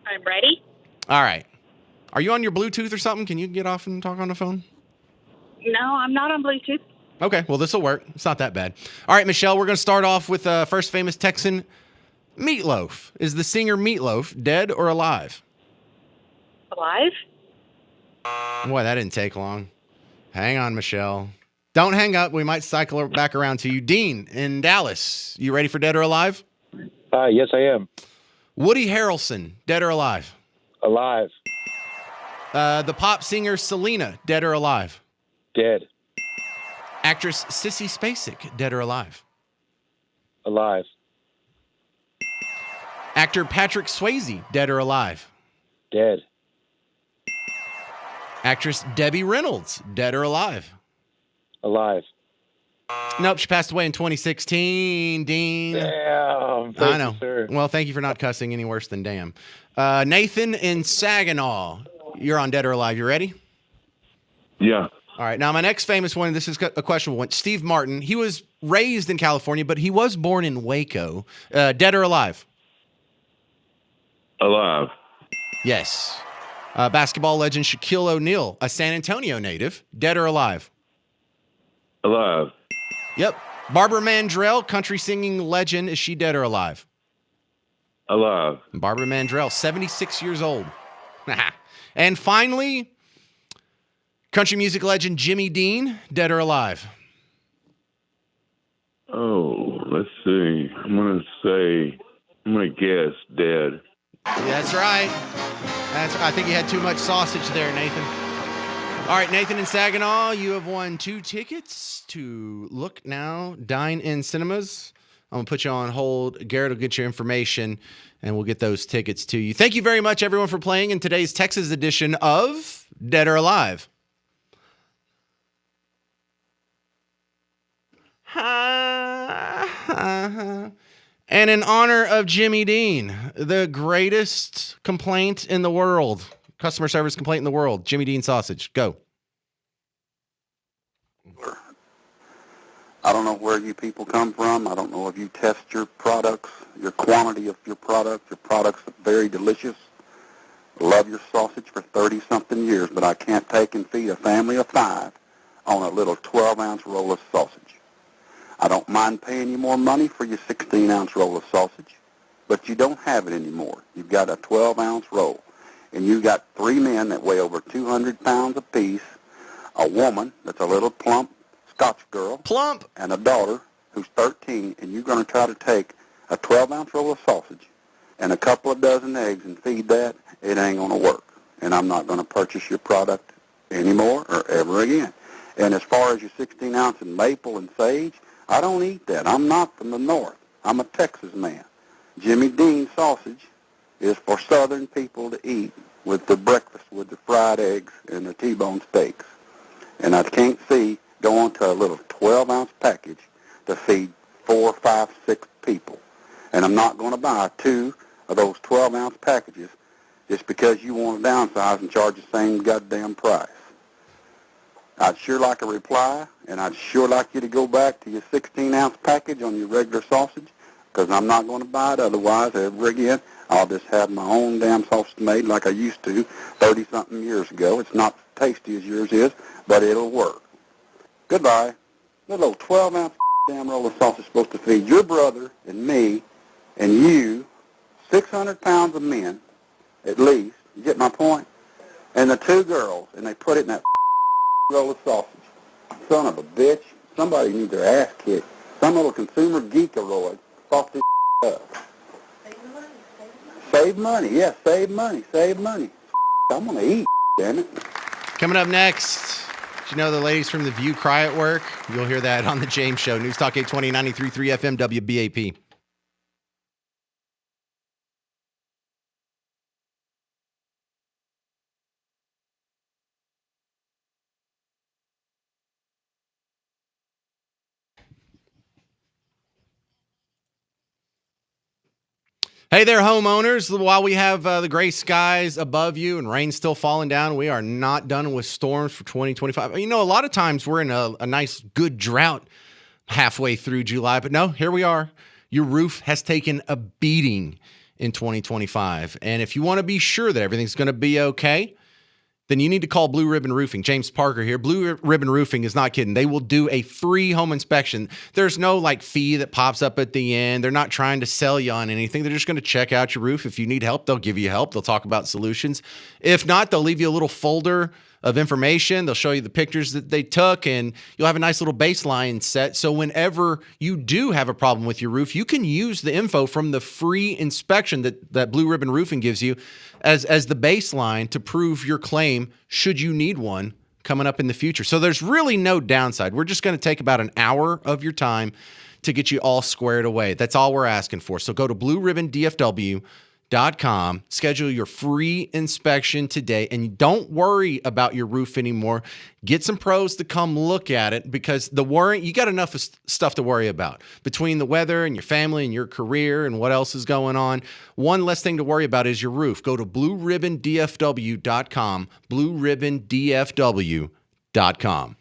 I'm ready. All right. Are you on your Bluetooth or something? Can you get off and talk on the phone? No, I'm not on Bluetooth. Okay, well, this will work. It's not that bad. All right, Michelle, we're going to start off with first famous Texan, Meatloaf. Is the singer Meatloaf dead or alive? Alive? Boy, that didn't take long. Hang on, Michelle. Don't hang up. We might cycle back around to you. Dean in Dallas. You ready for dead or alive? Yes, I am. Woody Harrelson, dead or alive? Alive. The pop singer Selena, dead or alive? Dead. Actress Sissy Spacek, dead or alive? Alive. Actor Patrick Swayze, dead or alive? Dead. Actress Debbie Reynolds, dead or alive? Alive. Nope, she passed away in 2016. Dean. Damn. I know. Well, thank you for not cussing any worse than damn. Nathan in Saginaw. You're on Dead or Alive. You ready? Yeah. All right. Now, my next famous one, this is a questionable one. Steve Martin. He was raised in California, but he was born in Waco. Dead or alive? Alive. Yes. Basketball legend Shaquille O'Neal, a San Antonio native. Dead or alive? Alive. Yep. Barbara Mandrell, country singing legend. Is she dead or alive? Alive. Barbara Mandrell, 76 years old. And finally, country music legend Jimmy Dean, dead or alive? Oh, let's see. I'm gonna guess dead. That's right. I think you had too much sausage there, Nathan. All right, Nathan in Saginaw, you have won 2 tickets to Look Now, Dine in Cinemas. I'm going to put you on hold. Garrett will get your information, and we'll get those tickets to you. Thank you very much, everyone, for playing in today's Texas edition of Dead or Alive. And in honor of Jimmy Dean, the greatest complaint in the world, customer service complaint in the world, Jimmy Dean sausage. Go. I don't know where you people come from. I don't know if you test your products, your quantity of your product. Your products are very delicious. Love your sausage for 30-something years, but I can't take and feed a family of 5 on a little 12-ounce roll of sausage. I don't mind paying you more money for your 16-ounce roll of sausage, but you don't have it anymore. You've got a 12-ounce roll, and you got 3 men that weigh over 200 pounds apiece, a woman that's a little plump Scotch girl, plump, and a daughter who's 13, and you're going to try to take a 12-ounce roll of sausage and a couple of dozen eggs and feed that. It ain't going to work, and I'm not going to purchase your product anymore or ever again. And as far as your 16-ounce and maple and sage, I don't eat that. I'm not from the north. I'm a Texas man. Jimmy Dean sausage is for southern people to eat with the breakfast, with the fried eggs and the T-bone steaks. And I can't see going to a little 12-ounce package to feed 4, 5, 6 people. And I'm not going to buy 2 of those 12-ounce packages just because you want to downsize and charge the same goddamn price. I'd sure like a reply, and I'd sure like you to go back to your 16-ounce package on your regular sausage, because I'm not going to buy it otherwise ever again. I'll just have my own damn sausage made like I used to 30-something years ago. It's not as tasty as yours is, but it'll work. Goodbye. That little 12-ounce damn roll of sausage is supposed to feed your brother and me and you 600 pounds of men, at least. You get my point? And the 2 girls, and they put it in that roll of sausage. Son of a bitch. Somebody needs their ass kicked. Some little consumer geekaroid fucked this up. Save money. Yeah, save money. Save money. I'm going to eat, damn it. Coming up next, did you know the ladies from The View cry at work? You'll hear that on The James Show. News Talk 820, 93.3 FM, WBAP. Hey there, homeowners. While we have the gray skies above you and rain still falling down, we are not done with storms for 2025. You know, a lot of times we're in a nice, good drought halfway through July, but no, here we are. Your roof has taken a beating in 2025. And if you want to be sure that everything's going to be okay, then you need to call Blue Ribbon Roofing. James Parker here. Blue Ribbon Roofing is not kidding. They will do a free home inspection. There's no fee that pops up at the end. They're not trying to sell you on anything. They're just going to check out your roof. If you need help, they'll give you help. They'll talk about solutions. If not, they'll leave you a little folder of information. They'll show you the pictures that they took, and you'll have a nice little baseline set. So whenever you do have a problem with your roof, you can use the info from the free inspection that Blue Ribbon Roofing gives you as the baseline to prove your claim should you need one coming up in the future. So there's really no downside. We're just going to take about an hour of your time to get you all squared away. That's all we're asking for. So go to Blue Ribbon DFW. blueribbon.com. Schedule your free inspection today, and don't worry about your roof anymore. Get some pros to come look at it, because the worry, you got enough of stuff to worry about between the weather and your family and your career and what else is going on. One less thing to worry about is your roof. Go to blueribbondfw.com, blueribbondfw.com.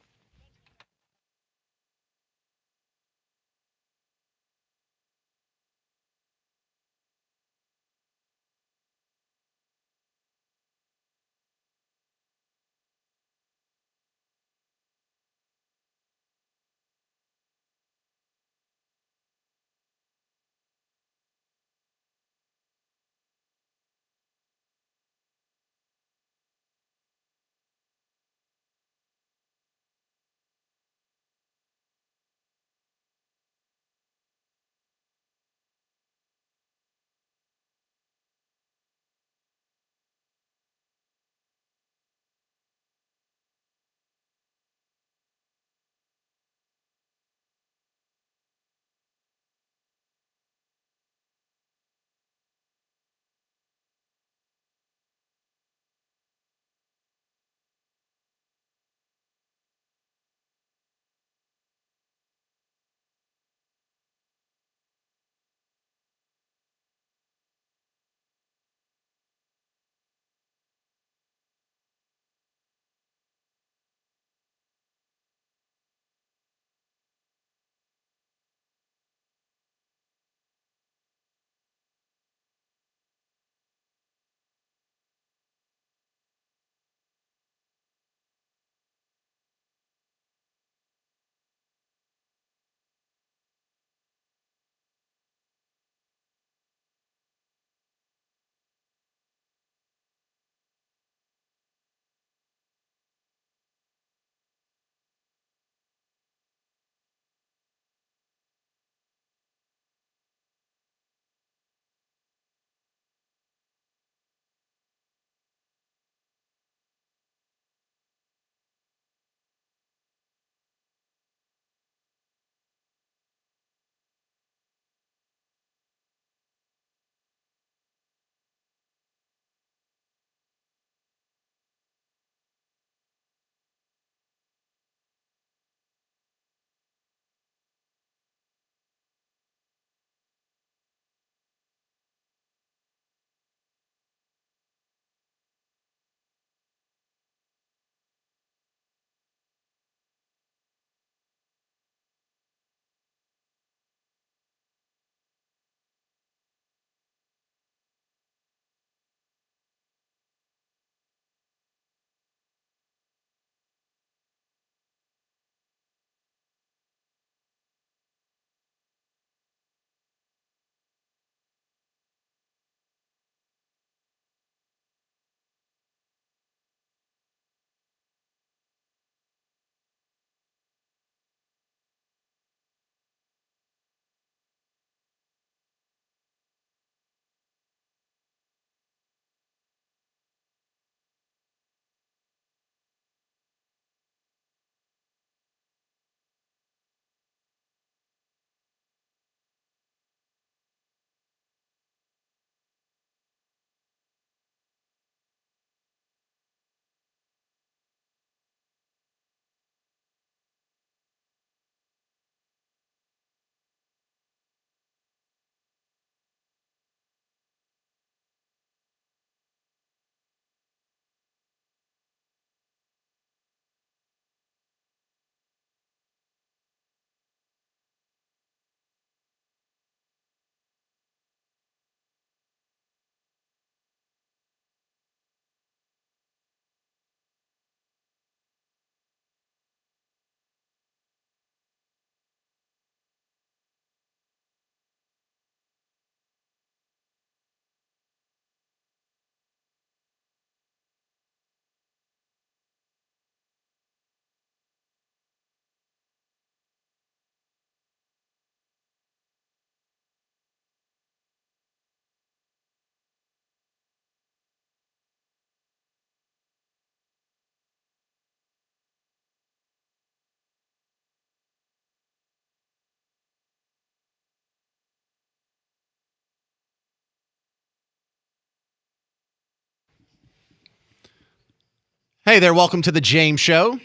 Hey there, welcome to the James Show.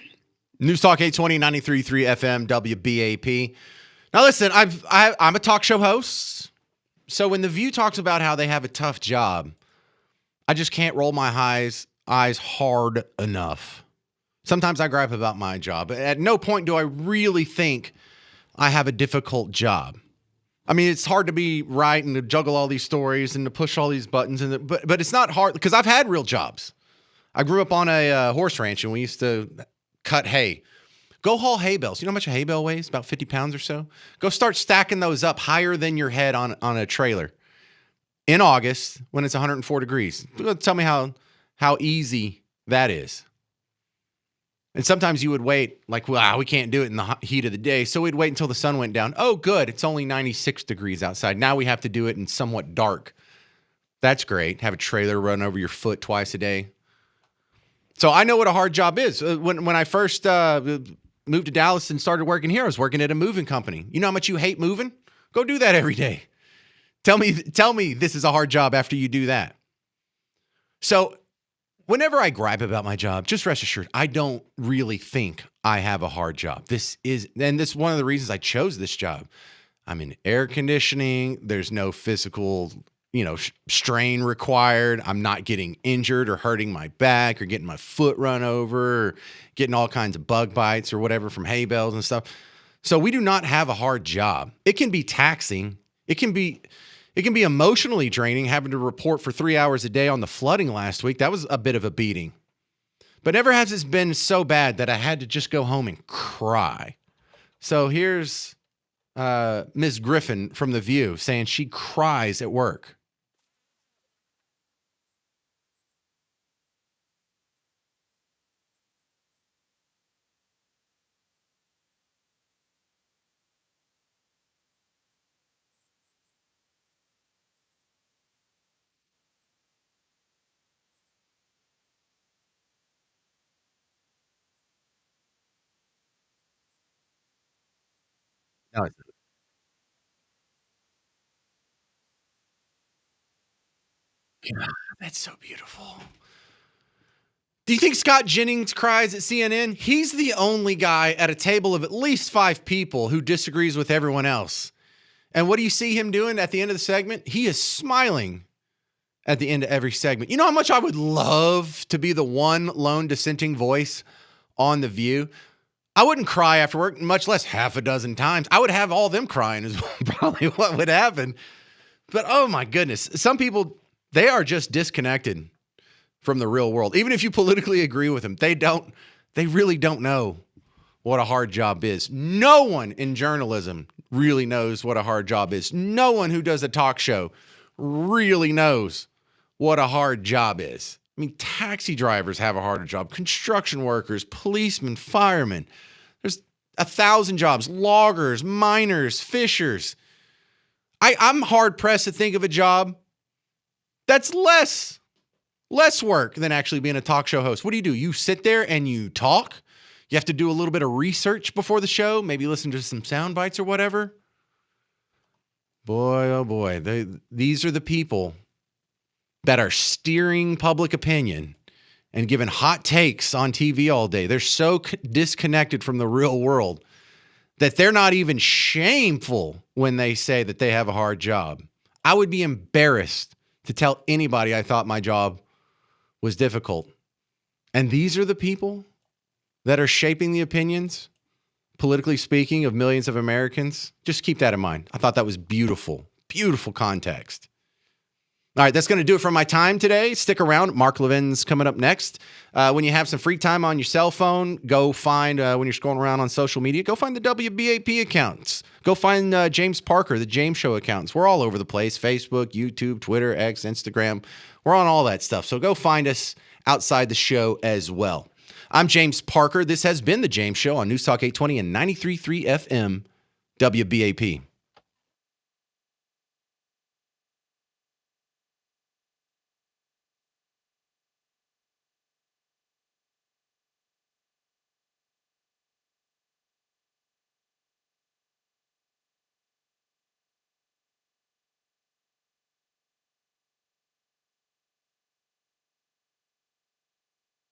News Talk 820, 93.3 FM, WBAP. Now listen, I'm a talk show host, so when The View talks about how they have a tough job, I just can't roll my eyes hard enough. Sometimes I gripe about my job. At no point do I really think I have a difficult job. I mean, it's hard to be right and to juggle all these stories and to push all these buttons, but it's not hard because I've had real jobs. I grew up on a horse ranch and we used to cut hay. Go haul hay bales. You know how much a hay bale weighs? About 50 pounds or so. Go start stacking those up higher than your head on a trailer in August when it's 104 degrees. Tell me how easy that is. And sometimes you would wait like, wow, we can't do it in the heat of the day. So we'd wait until the sun went down. Oh, good. It's only 96 degrees outside. Now we have to do it in somewhat dark. That's great. Have a trailer run over your foot twice a day. So I know what a hard job is. When I first moved to Dallas and started working here, I was working at a moving company. You know how much you hate moving? Go do that every day. Tell me this is a hard job after you do that. So whenever I gripe about my job, just rest assured, I don't really think I have a hard job. This is one of the reasons I chose this job. I'm in air conditioning. There's no physical, strain required. I'm not getting injured or hurting my back or getting my foot run over or getting all kinds of bug bites or whatever from hay bales and stuff. So we do not have a hard job. It can be taxing. It can be emotionally draining having to report for 3 hours a day on the flooding last week. That was a bit of a beating. But never has it been so bad that I had to just go home and cry. So here's Ms. Griffin from The View saying she cries at work. No, God, that's so beautiful. Do you think Scott Jennings cries at CNN? He's the only guy at a table of at least 5 people who disagrees with everyone else. And what do you see him doing at the end of the segment? He is smiling at the end of every segment. You know how much I would love to be the one lone dissenting voice on The View? I wouldn't cry after work, much less half a dozen times. I would have all them crying is probably what would happen. But oh my goodness, some people, they are just disconnected from the real world. Even if you politically agree with them, they really don't know what a hard job is. No one in journalism really knows what a hard job is. No one who does a talk show really knows what a hard job is. I mean, taxi drivers have a harder job. Construction workers, policemen, firemen. There's 1,000 jobs. Loggers, miners, fishers. I'm hard pressed to think of a job that's less work than actually being a talk show host. What do? You sit there and you talk? You have to do a little bit of research before the show, maybe listen to some sound bites or whatever. Boy, oh boy, these are the people that are steering public opinion and giving hot takes on TV all day. They're so disconnected from the real world that they're not even shameful when they say that they have a hard job. I would be embarrassed to tell anybody I thought my job was difficult. And these are the people that are shaping the opinions, politically speaking, of millions of Americans. Just keep that in mind. I thought that was beautiful, beautiful context. All right, that's going to do it for my time today. Stick around. Mark Levin's coming up next. When you have some free time on your cell phone, go find, when you're scrolling around on social media, go find the WBAP accounts. Go find James Parker, the James Show accounts. We're all over the place. Facebook, YouTube, Twitter, X, Instagram. We're on all that stuff. So go find us outside the show as well. I'm James Parker. This has been The James Show on News Talk 820 and 93.3 FM WBAP.